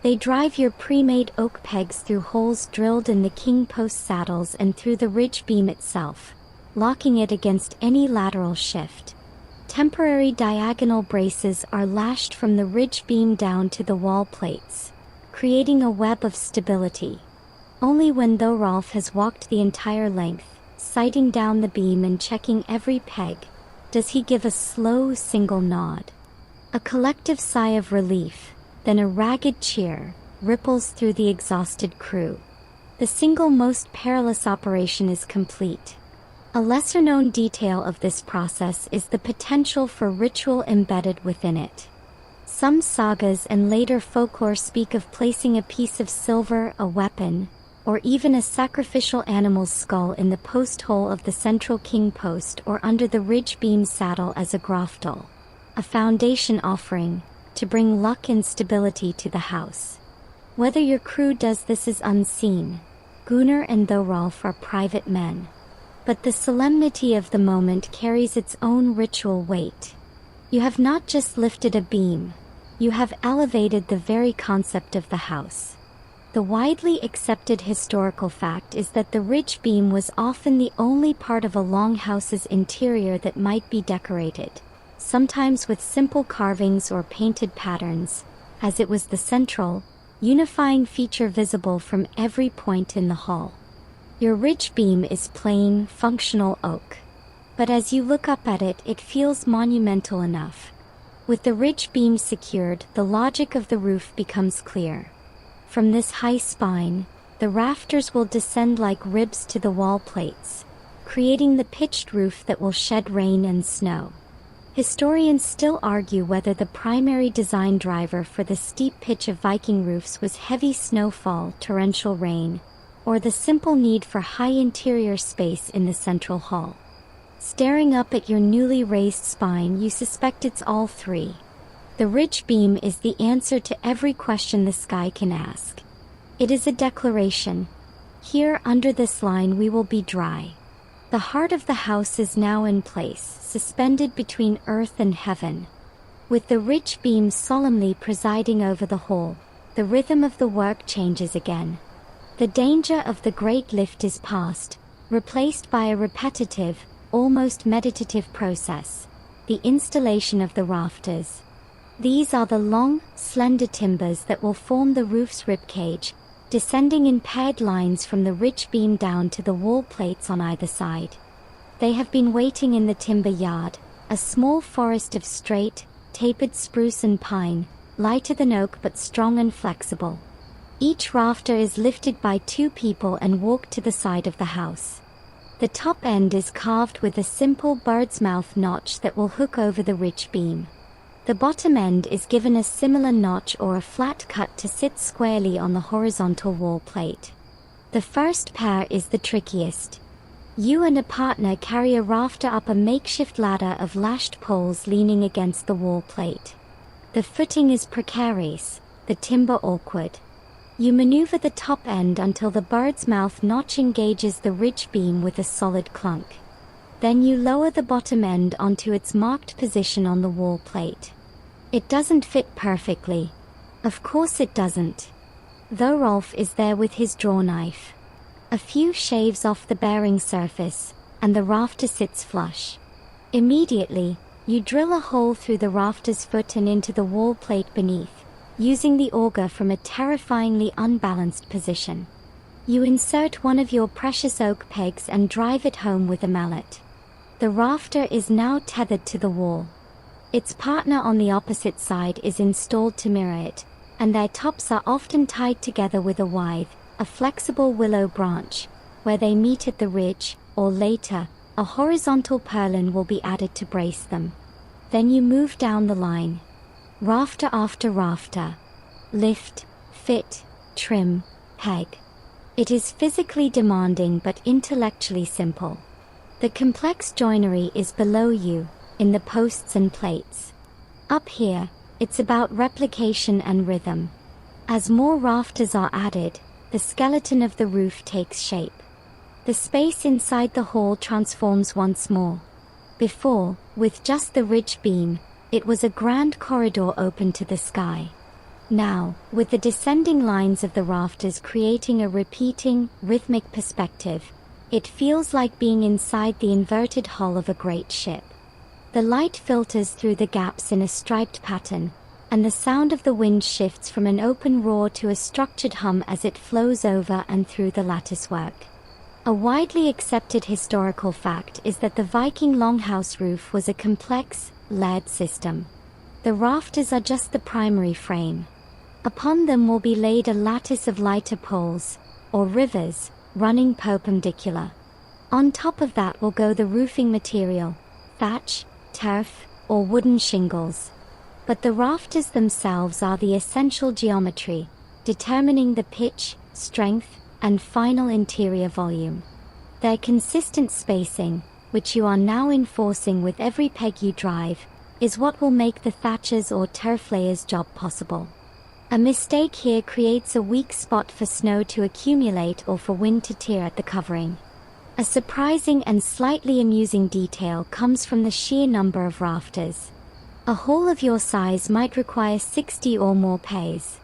They drive your pre-made oak pegs through holes drilled in the king post saddles and through the ridge beam itself, locking it against any lateral shift. Temporary diagonal braces are lashed from the ridge beam down to the wall plates, creating a web of stability. Only when Thorolf has walked the entire length, sighting down the beam and checking every peg, does he give a slow single nod. A collective sigh of relief, then a ragged cheer, ripples through the exhausted crew. The single most perilous operation is complete. A lesser-known detail of this process is the potential for ritual embedded within it. Some sagas and later folklore speak of placing a piece of silver, a weapon, or even a sacrificial animal's skull in the post hole of the central king post or under the ridge beam saddle as a graftal, a foundation offering, to bring luck and stability to the house. Whether your crew does this is unseen. Gunnar and Thorolf are private men. But the solemnity of the moment carries its own ritual weight. You have not just lifted a beam, you have elevated the very concept of the house. The widely accepted historical fact is that the ridge beam was often the only part of a longhouse's interior that might be decorated, sometimes with simple carvings or painted patterns, as it was the central, unifying feature visible from every point in the hall. Your ridge beam is plain, functional oak. But as you look up at it, it feels monumental enough. With the ridge beam secured, the logic of the roof becomes clear. From this high spine, the rafters will descend like ribs to the wall plates, creating the pitched roof that will shed rain and snow. Historians still argue whether the primary design driver for the steep pitch of Viking roofs was heavy snowfall, torrential rain, or the simple need for high interior space in the central hall. Staring up at your newly raised spine, you suspect it's all three. The ridge beam is the answer to every question the sky can ask. It is a declaration. Here, under this line, we will be dry. The heart of the house is now in place, suspended between earth and heaven. With the ridge beam solemnly presiding over the whole, the rhythm of the work changes again. The danger of the great lift is past, replaced by a repetitive, almost meditative process, the installation of the rafters. These are the long, slender timbers that will form the roof's ribcage, descending in paired lines from the ridge beam down to the wall plates on either side. They have been waiting in the timber yard, a small forest of straight, tapered spruce and pine, lighter than oak but strong and flexible. Each rafter is lifted by two people and walked to the side of the house. The top end is carved with a simple bird's mouth notch that will hook over the ridge beam. The bottom end is given a similar notch or a flat cut to sit squarely on the horizontal wall plate. The first pair is the trickiest. You and a partner carry a rafter up a makeshift ladder of lashed poles leaning against the wall plate. The footing is precarious, the timber awkward. You maneuver the top end until the bird's mouth notch engages the ridge beam with a solid clunk. Then you lower the bottom end onto its marked position on the wall plate. It doesn't fit perfectly. Of course it doesn't. Thorolf is there with his draw knife. A few shaves off the bearing surface, and the rafter sits flush. Immediately, you drill a hole through the rafter's foot and into the wall plate beneath, using the auger from a terrifyingly unbalanced position. You insert one of your precious oak pegs and drive it home with a mallet. The rafter is now tethered to the wall. Its partner on the opposite side is installed to mirror it, and their tops are often tied together with a withe, a flexible willow branch. Where they meet at the ridge, or later, a horizontal purlin will be added to brace them. Then you move down the line. Rafter after rafter. Lift, fit, trim, peg. It is physically demanding but intellectually simple. The complex joinery is below you, in the posts and plates. Up here, it's about replication and rhythm. As more rafters are added, the skeleton of the roof takes shape. The space inside the hall transforms once more. Before, with just the ridge beam, it was a grand corridor open to the sky. Now, with the descending lines of the rafters creating a repeating, rhythmic perspective, it feels like being inside the inverted hull of a great ship. The light filters through the gaps in a striped pattern, and the sound of the wind shifts from an open roar to a structured hum as it flows over and through the latticework. A widely accepted historical fact is that the Viking Longhouse roof was a complex, layered system. The rafters are just the primary frame. Upon them will be laid a lattice of lighter poles, or rivers, running perpendicular. On top of that will go the roofing material, thatch, turf, or wooden shingles. But the rafters themselves are the essential geometry, determining the pitch, strength, and final interior volume. Their consistent spacing, which you are now enforcing with every peg you drive, is what will make the thatcher's or turf layer's job possible. A mistake here creates a weak spot for snow to accumulate or for wind to tear at the covering. A surprising and slightly amusing detail comes from the sheer number of rafters. A hall of your size might require 60 or more pegs.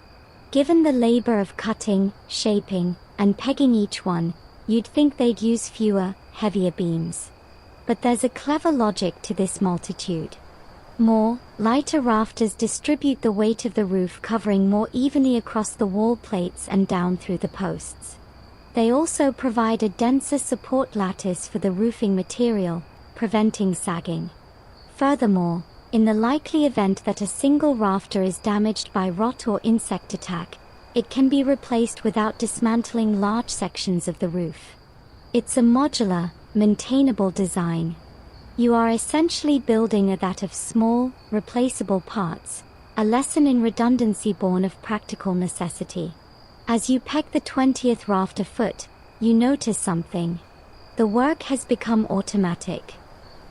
Given the labor of cutting, shaping, and pegging each one, you'd think they'd use fewer, heavier beams. But there's a clever logic to this multitude. More, lighter rafters distribute the weight of the roof covering more evenly across the wall plates and down through the posts. They also provide a denser support lattice for the roofing material, preventing sagging. Furthermore, in the likely event that a single rafter is damaged by rot or insect attack, it can be replaced without dismantling large sections of the roof. It's a modular, maintainable design. You are essentially building a that of small, replaceable parts, a lesson in redundancy born of practical necessity. As you peg the 20th rafter foot, you notice something. The work has become automatic.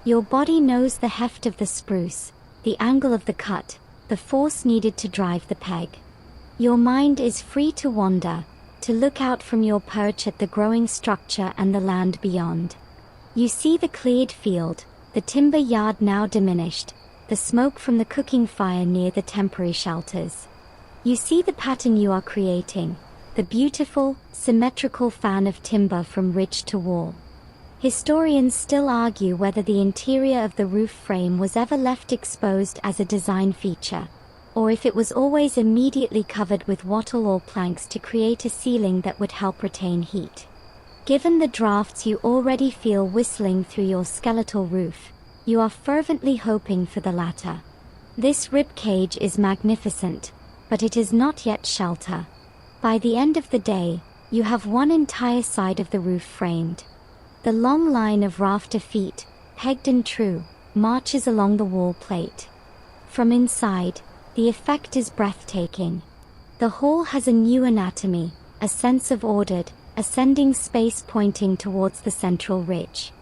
Your body knows the heft of the spruce, the angle of the cut, the force needed to drive the peg. Your mind is free to wander, to look out from your perch at the growing structure and the land beyond. You see the cleared field, the timber yard now diminished, the smoke from the cooking fire near the temporary shelters. You see the pattern you are creating, the beautiful, symmetrical fan of timber from ridge to wall. Historians still argue whether the interior of the roof frame was ever left exposed as a design feature, or if it was always immediately covered with wattle or planks to create a ceiling that would help retain heat. Given the drafts you already feel whistling through your skeletal roof, you are fervently hoping for the latter. This rib cage is magnificent, but it is not yet shelter. By the end of the day, you have one entire side of the roof framed. The long line of rafter feet, pegged and true, marches along the wall plate. From inside, the effect is breathtaking. The hall has a new anatomy, a sense of ordered, ascending space pointing towards the central ridge.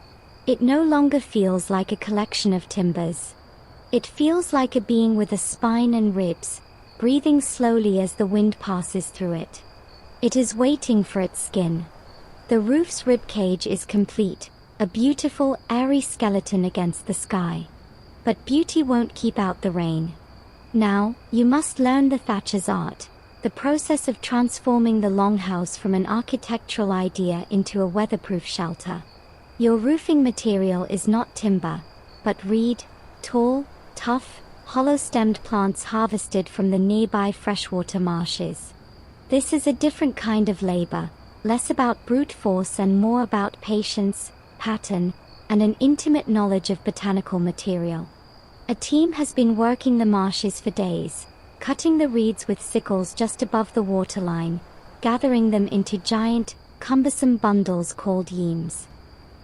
It no longer feels like a collection of timbers. It feels like a being with a spine and ribs, breathing slowly as the wind passes through it. It is waiting for its skin. The roof's ribcage is complete, a beautiful, airy skeleton against the sky. But beauty won't keep out the rain. Now, you must learn the thatcher's art, the process of transforming the longhouse from an architectural idea into a weatherproof shelter. Your roofing material is not timber, but reed, tall, tough, hollow-stemmed plants harvested from the nearby freshwater marshes. This is a different kind of labor, less about brute force and more about patience, pattern, and an intimate knowledge of botanical material. A team has been working the marshes for days, cutting the reeds with sickles just above the waterline, gathering them into giant, cumbersome bundles called yeams.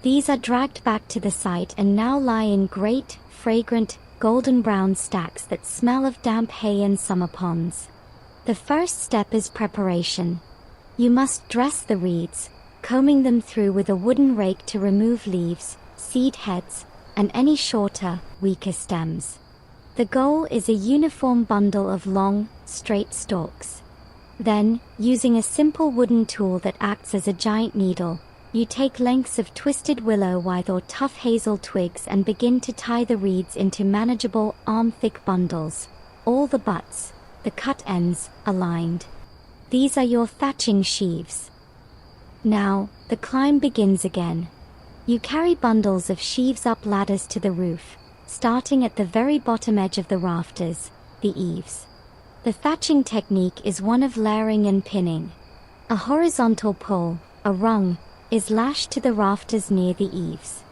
These are dragged back to the site and now lie in great, fragrant, golden brown stacks that smell of damp hay and summer ponds. The first step is preparation. You must dress the reeds, combing them through with a wooden rake to remove leaves, seed heads, and any shorter, weaker stems. The goal is a uniform bundle of long, straight stalks. Then, using a simple wooden tool that acts as a giant needle, you take lengths of twisted willow withe or tough hazel twigs and begin to tie the reeds into manageable, arm-thick bundles, all the butts, the cut ends, aligned. These are your thatching sheaves. Now, the climb begins again. You carry bundles of sheaves up ladders to the roof, starting at the very bottom edge of the rafters, the eaves. The thatching technique is one of layering and pinning. A horizontal pull, a rung, is lashed to the rafters near the eaves.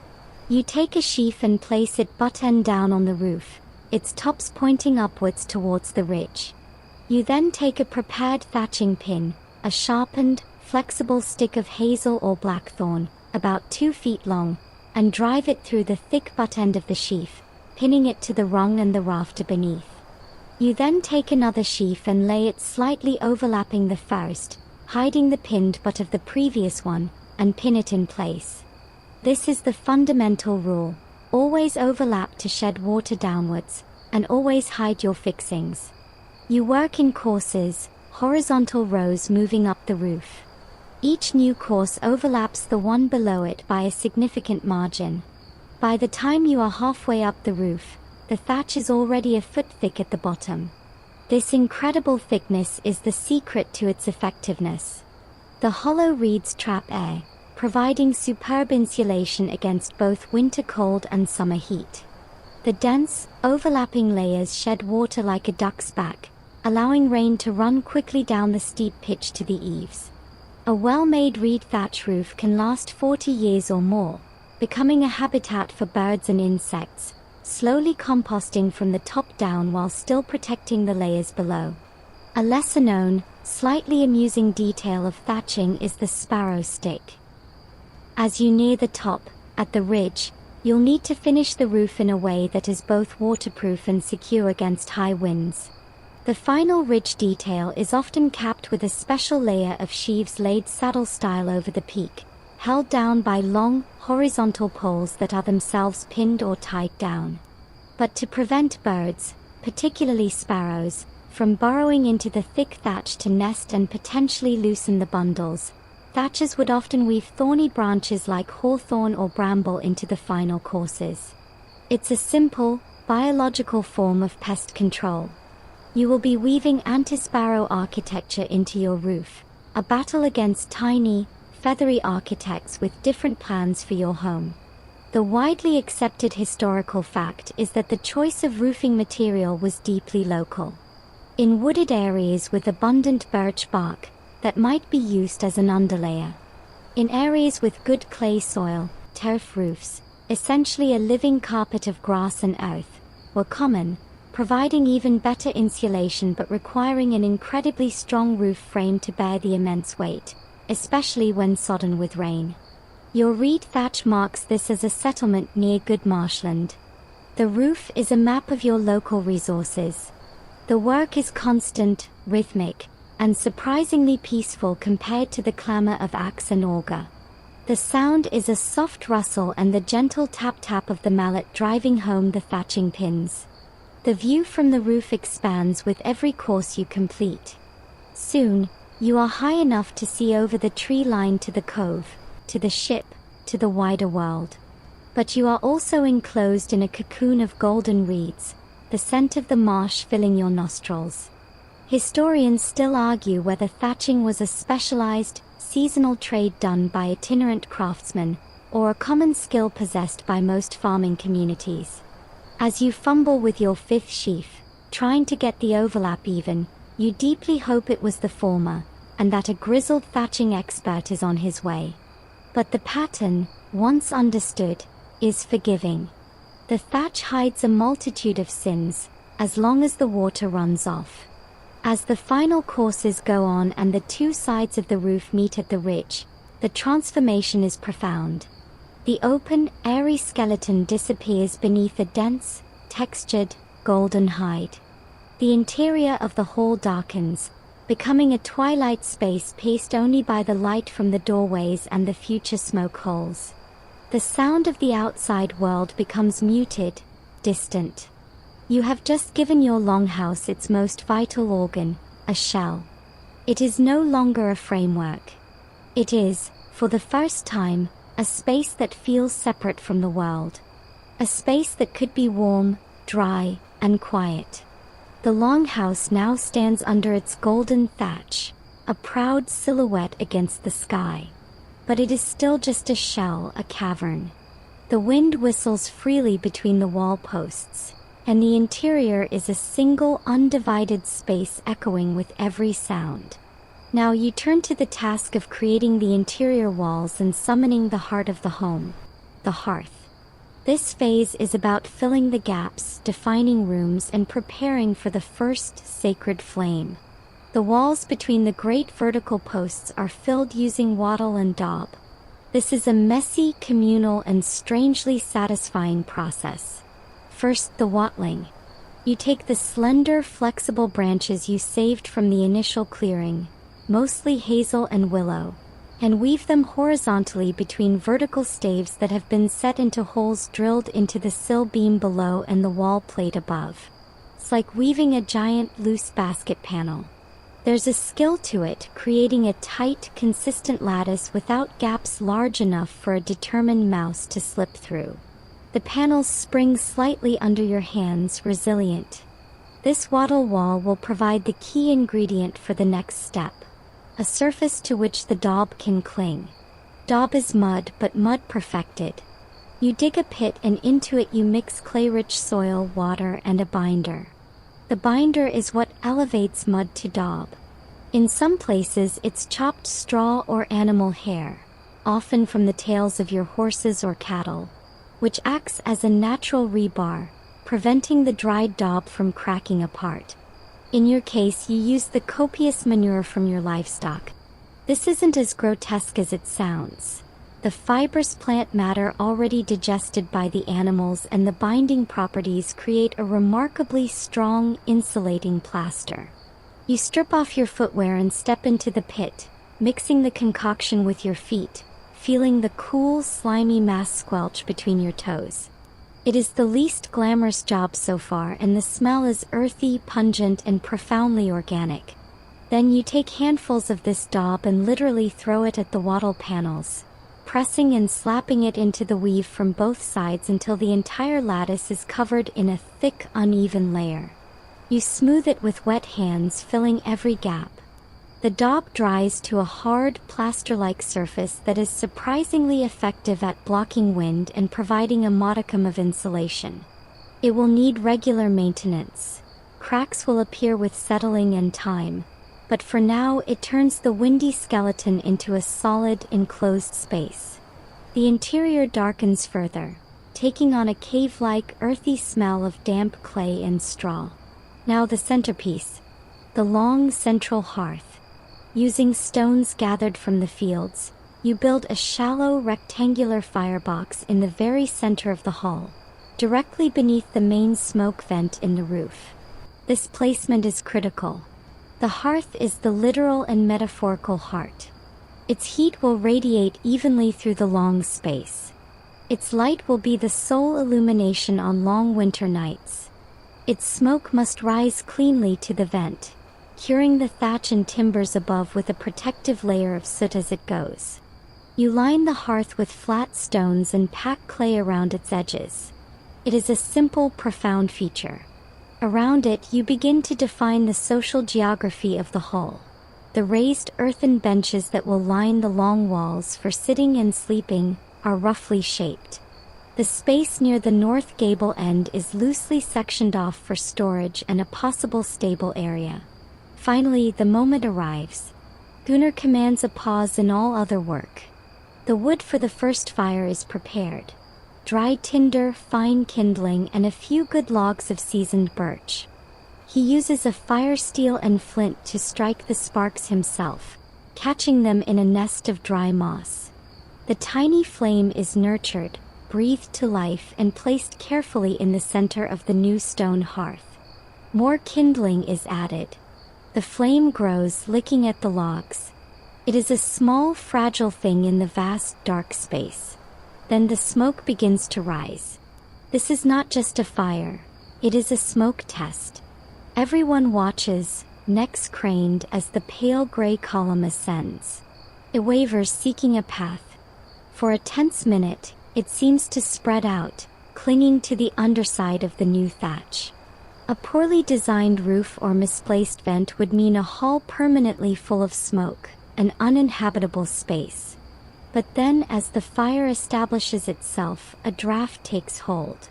You take a sheaf and place it butt end down on the roof, its tops pointing upwards towards the ridge. You then take a prepared thatching pin, a sharpened, flexible stick of hazel or blackthorn, about 2 feet long, and drive it through the thick butt end of the sheaf, pinning it to the rung and the rafter beneath. You then take another sheaf and lay it slightly overlapping the first, hiding the pinned butt of the previous one, and pin it in place. This is the fundamental rule: always overlap to shed water downwards, and always hide your fixings. You work in courses, horizontal rows moving up the roof. Each new course overlaps the one below it by a significant margin. By the time you are halfway up the roof, the thatch is already a foot thick at the bottom. This incredible thickness is the secret to its effectiveness. The hollow reeds trap air, providing superb insulation against both winter cold and summer heat. The dense, overlapping layers shed water like a duck's back, allowing rain to run quickly down the steep pitch to the eaves. A well-made reed thatch roof can last 40 years or more, becoming a habitat for birds and insects, slowly composting from the top down while still protecting the layers below. A lesser-known, slightly amusing detail of thatching is the sparrow stick. As you near the top, at the ridge, you'll need to finish the roof in a way that is both waterproof and secure against high winds. The final ridge detail is often capped with a special layer of sheaves laid saddle style over the peak, held down by long, horizontal poles that are themselves pinned or tied down. But to prevent birds, particularly sparrows, from burrowing into the thick thatch to nest and potentially loosen the bundles, thatchers would often weave thorny branches like hawthorn or bramble into the final courses. It's a simple, biological form of pest control. You will be weaving anti-sparrow architecture into your roof, a battle against tiny, feathery architects with different plans for your home. The widely accepted historical fact is that the choice of roofing material was deeply local. In wooded areas with abundant birch bark, that might be used as an underlayer. In areas with good clay soil, turf roofs, essentially a living carpet of grass and earth, were common, providing even better insulation but requiring an incredibly strong roof frame to bear the immense weight, especially when sodden with rain. Your reed thatch marks this as a settlement near good marshland. The roof is a map of your local resources. The work is constant, rhythmic, and surprisingly peaceful compared to the clamor of axe and auger. The sound is a soft rustle and the gentle tap-tap of the mallet driving home the thatching pins. The view from the roof expands with every course you complete. Soon, you are high enough to see over the tree line to the cove, to the ship, to the wider world. But you are also enclosed in a cocoon of golden reeds, the scent of the marsh filling your nostrils. Historians still argue whether thatching was a specialized, seasonal trade done by itinerant craftsmen, or a common skill possessed by most farming communities. As you fumble with your fifth sheaf, trying to get the overlap even, you deeply hope it was the former, and that a grizzled thatching expert is on his way. But the pattern, once understood, is forgiving. The thatch hides a multitude of sins, as long as the water runs off. As the final courses go on and the two sides of the roof meet at the ridge, the transformation is profound. The open, airy skeleton disappears beneath a dense, textured, golden hide. The interior of the hall darkens, becoming a twilight space pierced only by the light from the doorways and the future smoke holes. The sound of the outside world becomes muted, distant. You have just given your longhouse its most vital organ, a shell. It is no longer a framework. It is, for the first time, a space that feels separate from the world. A space that could be warm, dry, and quiet. The longhouse now stands under its golden thatch, a proud silhouette against the sky. But it is still just a shell, a cavern. The wind whistles freely between the wall posts, and the interior is a single undivided space echoing with every sound. Now you turn to the task of creating the interior walls and summoning the heart of the home, the hearth. This phase is about filling the gaps, defining rooms, and preparing for the first sacred flame. The walls between the great vertical posts are filled using wattle and daub. This is a messy, communal, and strangely satisfying process. First, the wattling. You take the slender, flexible branches you saved from the initial clearing, mostly hazel and willow, and weave them horizontally between vertical staves that have been set into holes drilled into the sill beam below and the wall plate above. It's like weaving a giant loose basket panel. There's a skill to it, creating a tight, consistent lattice without gaps large enough for a determined mouse to slip through. The panels spring slightly under your hands, resilient. This wattle wall will provide the key ingredient for the next step, a surface to which the daub can cling. Daub is mud, but mud perfected. You dig a pit and into it you mix clay-rich soil, water, and a binder. The binder is what elevates mud to daub. In some places it's chopped straw or animal hair, often from the tails of your horses or cattle, which acts as a natural rebar, preventing the dried daub from cracking apart. In your case, you use the copious manure from your livestock. This isn't as grotesque as it sounds. The fibrous plant matter already digested by the animals and the binding properties create a remarkably strong, insulating plaster. You strip off your footwear and step into the pit, mixing the concoction with your feet, feeling the cool, slimy mass squelch between your toes. It is the least glamorous job so far, and the smell is earthy, pungent, and profoundly organic. Then you take handfuls of this daub and literally throw it at the wattle panels, pressing and slapping it into the weave from both sides until the entire lattice is covered in a thick, uneven layer. You smooth it with wet hands, filling every gap. The daub dries to a hard, plaster-like surface that is surprisingly effective at blocking wind and providing a modicum of insulation. It will need regular maintenance. Cracks will appear with settling and time, but for now it turns the windy skeleton into a solid, enclosed space. The interior darkens further, taking on a cave-like, earthy smell of damp clay and straw. Now the centerpiece, the long central hearth. Using stones gathered from the fields, you build a shallow rectangular firebox in the very center of the hall, directly beneath the main smoke vent in the roof. This placement is critical. The hearth is the literal and metaphorical heart. Its heat will radiate evenly through the long space. Its light will be the sole illumination on long winter nights. Its smoke must rise cleanly to the vent, curing the thatch and timbers above with a protective layer of soot as it goes. You line the hearth with flat stones and pack clay around its edges. It is a simple, profound feature. Around it, you begin to define the social geography of the hall. The raised earthen benches that will line the long walls for sitting and sleeping are roughly shaped. The space near the north gable end is loosely sectioned off for storage and a possible stable area. Finally, the moment arrives. Gunnar commands a pause in all other work. The wood for the first fire is prepared. Dry tinder, fine kindling, and a few good logs of seasoned birch. He uses a fire steel and flint to strike the sparks himself, catching them in a nest of dry moss. The tiny flame is nurtured, breathed to life, and placed carefully in the center of the new stone hearth. More kindling is added. The flame grows, licking at the logs. It is a small, fragile thing in the vast, dark space. Then the smoke begins to rise. This is not just a fire. It is a smoke test. Everyone watches, necks craned, as the pale gray column ascends. It wavers, seeking a path. For a tense minute, it seems to spread out, clinging to the underside of the new thatch. A poorly designed roof or misplaced vent would mean a hall permanently full of smoke, an uninhabitable space. But then, as the fire establishes itself, a draft takes hold.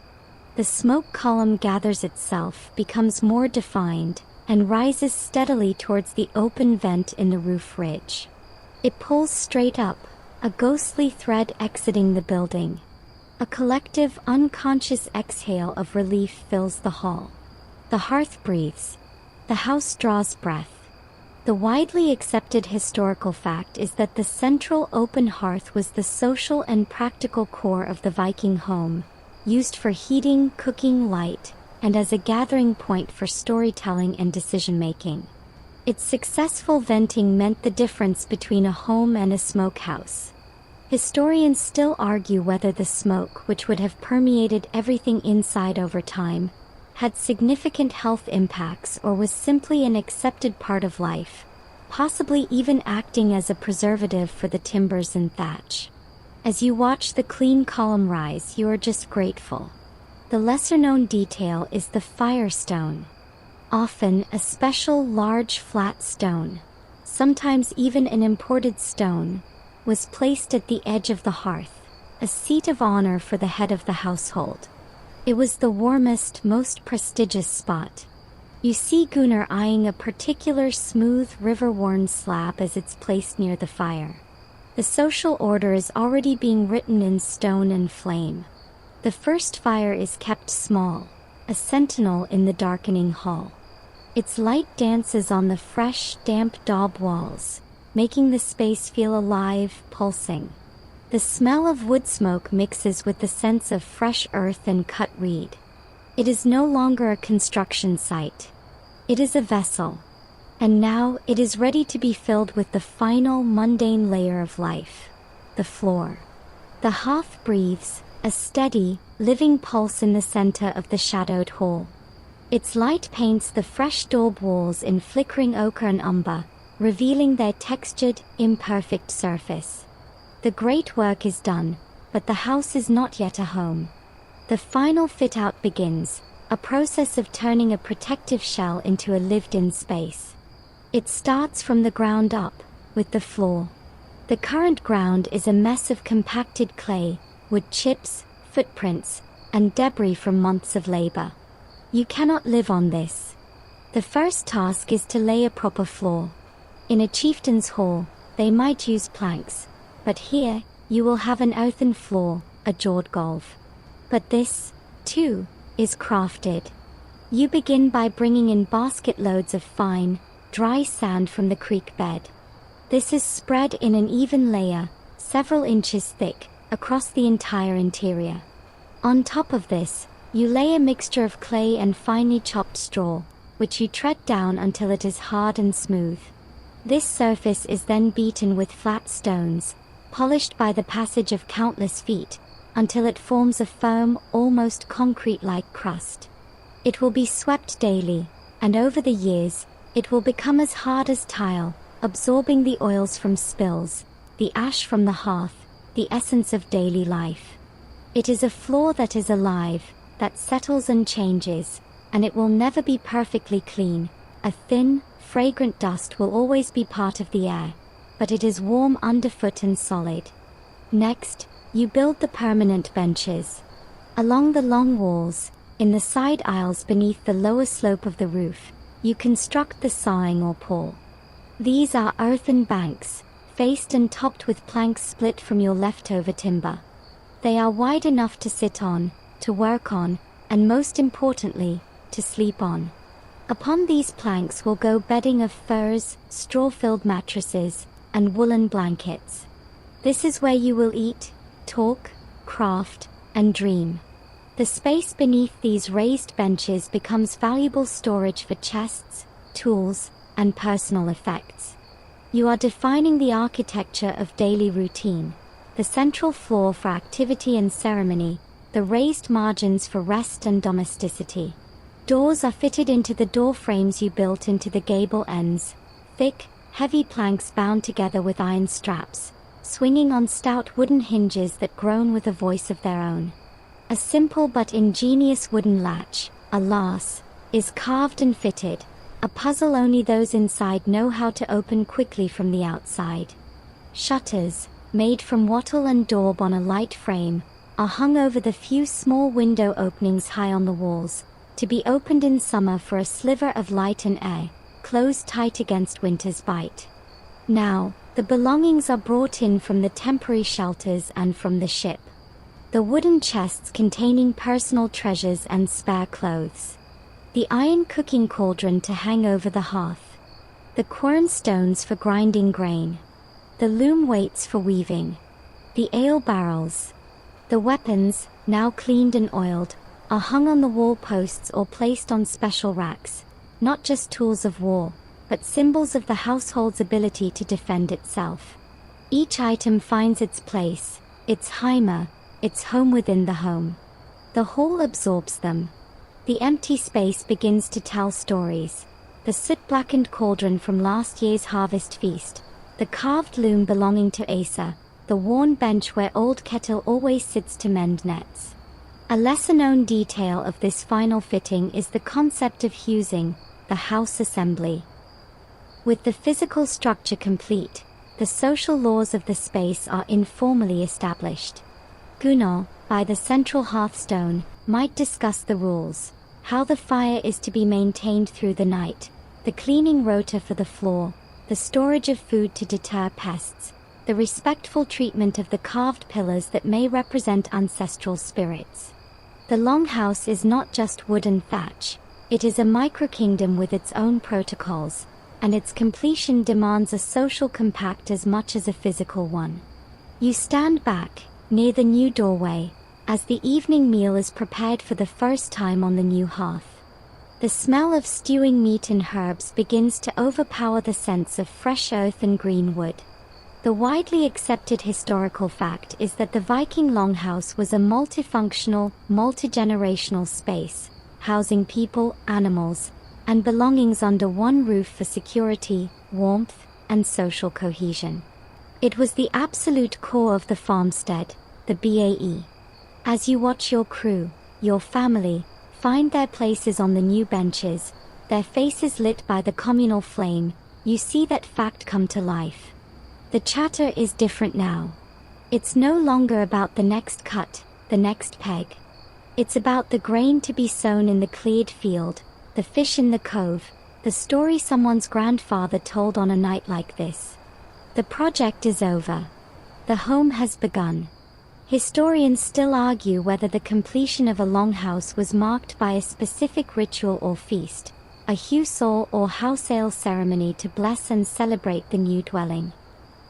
The smoke column gathers itself, becomes more defined, and rises steadily towards the open vent in the roof ridge. It pulls straight up, a ghostly thread exiting the building. A collective, unconscious exhale of relief fills the hall. The hearth breathes. The house draws breath. The widely accepted historical fact is that the central open hearth was the social and practical core of the Viking home, used for heating, cooking, light, and as a gathering point for storytelling and decision-making. Its successful venting meant the difference between a home and a smokehouse. Historians still argue whether the smoke, which would have permeated everything inside over time, had significant health impacts or was simply an accepted part of life, possibly even acting as a preservative for the timbers and thatch. As you watch the clean column rise, you are just grateful. The lesser-known detail is the firestone. Often a special large flat stone, sometimes even an imported stone, was placed at the edge of the hearth, a seat of honor for the head of the household. It was the warmest, most prestigious spot. You see Gunnar eyeing a particular smooth, river-worn slab as it's placed near the fire. The social order is already being written in stone and flame. The first fire is kept small, a sentinel in the darkening hall. Its light dances on the fresh, damp daub walls, making the space feel alive, pulsing. The smell of wood smoke mixes with the sense of fresh earth and cut reed. It is no longer a construction site. It is a vessel. And now it is ready to be filled with the final mundane layer of life, the floor. The hearth breathes, a steady, living pulse in the center of the shadowed hall. Its light paints the fresh daub walls in flickering ochre and umber, revealing their textured, imperfect surface. The great work is done, but the house is not yet a home. The final fit-out begins, a process of turning a protective shell into a lived-in space. It starts from the ground up, with the floor. The current ground is a mess of compacted clay, wood chips, footprints, and debris from months of labor. You cannot live on this. The first task is to lay a proper floor. In a chieftain's hall, they might use planks, but here, you will have an earthen floor, a jawed golf. But this, too, is crafted. You begin by bringing in basket loads of fine, dry sand from the creek bed. This is spread in an even layer, several inches thick, across the entire interior. On top of this, you lay a mixture of clay and finely chopped straw, which you tread down until it is hard and smooth. This surface is then beaten with flat stones, polished by the passage of countless feet, until it forms a firm, almost concrete-like crust. It will be swept daily, and over the years, it will become as hard as tile, absorbing the oils from spills, the ash from the hearth, the essence of daily life. It is a floor that is alive, that settles and changes, and it will never be perfectly clean. A thin, fragrant dust will always be part of the air, but it is warm underfoot and solid. Next, you build the permanent benches. Along the long walls, in the side aisles beneath the lower slope of the roof, you construct the sawing or pall. These are earthen banks, faced and topped with planks split from your leftover timber. They are wide enough to sit on, to work on, and most importantly, to sleep on. Upon these planks will go bedding of furs, straw-filled mattresses, and woolen blankets. This is where you will eat, talk, craft, and dream. The space beneath these raised benches becomes valuable storage for chests, tools, and personal effects. You are defining the architecture of daily routine, the central floor for activity and ceremony, the raised margins for rest and domesticity. Doors are fitted into the door frames you built into the gable ends, thick, heavy planks bound together with iron straps, swinging on stout wooden hinges that groan with a voice of their own. A simple but ingenious wooden latch, alas, is carved and fitted, a puzzle only those inside know how to open quickly from the outside. Shutters, made from wattle and daub on a light frame, are hung over the few small window openings high on the walls, to be opened in summer for a sliver of light and air, closed tight against winter's bite. Now, the belongings are brought in from the temporary shelters and from the ship. The wooden chests containing personal treasures and spare clothes. The iron cooking cauldron to hang over the hearth. The quern stones for grinding grain. The loom weights for weaving. The ale barrels. The weapons, now cleaned and oiled, are hung on the wall posts or placed on special racks, not just tools of war, but symbols of the household's ability to defend itself. Each item finds its place, its Heimat, its home within the home. The hall absorbs them. The empty space begins to tell stories. The soot-blackened cauldron from last year's harvest feast, the carved loom belonging to Asa, the worn bench where old Ketil always sits to mend nets. A lesser-known detail of this final fitting is the concept of husing, the house assembly. With the physical structure complete, the social laws of the space are informally established. Gunnar, by the central hearthstone, might discuss the rules, how the fire is to be maintained through the night, the cleaning rota for the floor, the storage of food to deter pests, the respectful treatment of the carved pillars that may represent ancestral spirits. The longhouse is not just wood and thatch, it is a microkingdom with its own protocols, and its completion demands a social compact as much as a physical one. You stand back, near the new doorway, as the evening meal is prepared for the first time on the new hearth. The smell of stewing meat and herbs begins to overpower the sense of fresh earth and green wood. The widely accepted historical fact is that the Viking Longhouse was a multifunctional, multi-generational space, housing people, animals, and belongings under one roof for security, warmth, and social cohesion. It was the absolute core of the farmstead, the BAE. As you watch your crew, your family, find their places on the new benches, their faces lit by the communal flame, you see that fact come to life. The chatter is different now. It's no longer about the next cut, the next peg. It's about the grain to be sown in the cleared field, the fish in the cove, the story someone's grandfather told on a night like this. The project is over. The home has begun. Historians still argue whether the completion of a longhouse was marked by a specific ritual or feast, a husal or house ale ceremony to bless and celebrate the new dwelling.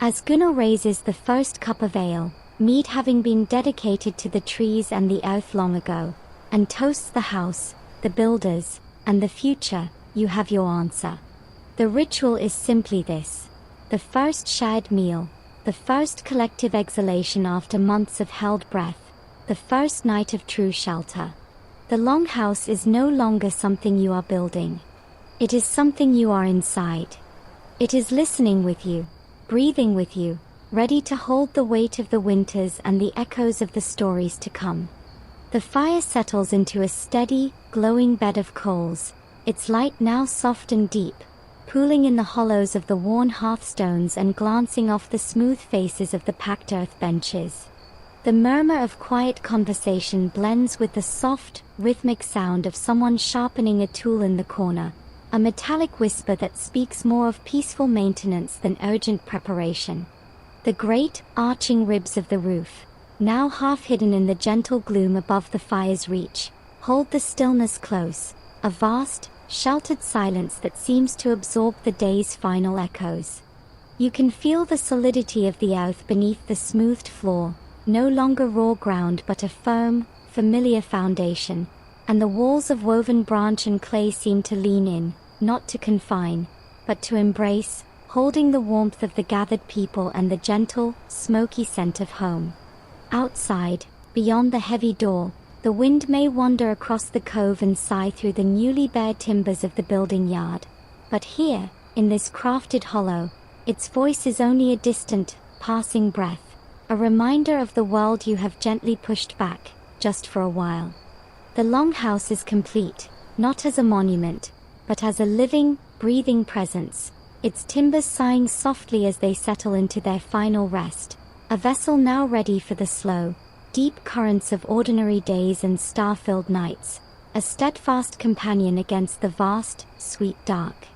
As Gunnar raises the first cup of ale, mead having been dedicated to the trees and the earth long ago, and toasts the house, the builders, and the future, you have your answer. The ritual is simply this: the first shared meal, the first collective exhalation after months of held breath, the first night of true shelter. The longhouse is no longer something you are building. It is something you are inside. It is listening with you, breathing with you, ready to hold the weight of the winters and the echoes of the stories to come. The fire settles into a steady, glowing bed of coals, its light now soft and deep, pooling in the hollows of the worn hearthstones and glancing off the smooth faces of the packed earth benches. The murmur of quiet conversation blends with the soft, rhythmic sound of someone sharpening a tool in the corner, a metallic whisper that speaks more of peaceful maintenance than urgent preparation. The great, arching ribs of the roof, now half hidden in the gentle gloom above the fire's reach, hold the stillness close, a vast, sheltered silence that seems to absorb the day's final echoes. You can feel the solidity of the earth beneath the smoothed floor, no longer raw ground but a firm, familiar foundation, and the walls of woven branch and clay seem to lean in, not to confine, but to embrace, holding the warmth of the gathered people and the gentle, smoky scent of home. Outside, beyond the heavy door, the wind may wander across the cove and sigh through the newly bared timbers of the building yard. But here, in this crafted hollow, its voice is only a distant, passing breath, a reminder of the world you have gently pushed back, just for a while. The longhouse is complete, not as a monument, but as a living, breathing presence, its timbers sighing softly as they settle into their final rest, a vessel now ready for the slow, deep currents of ordinary days and star-filled nights, a steadfast companion against the vast, sweet dark.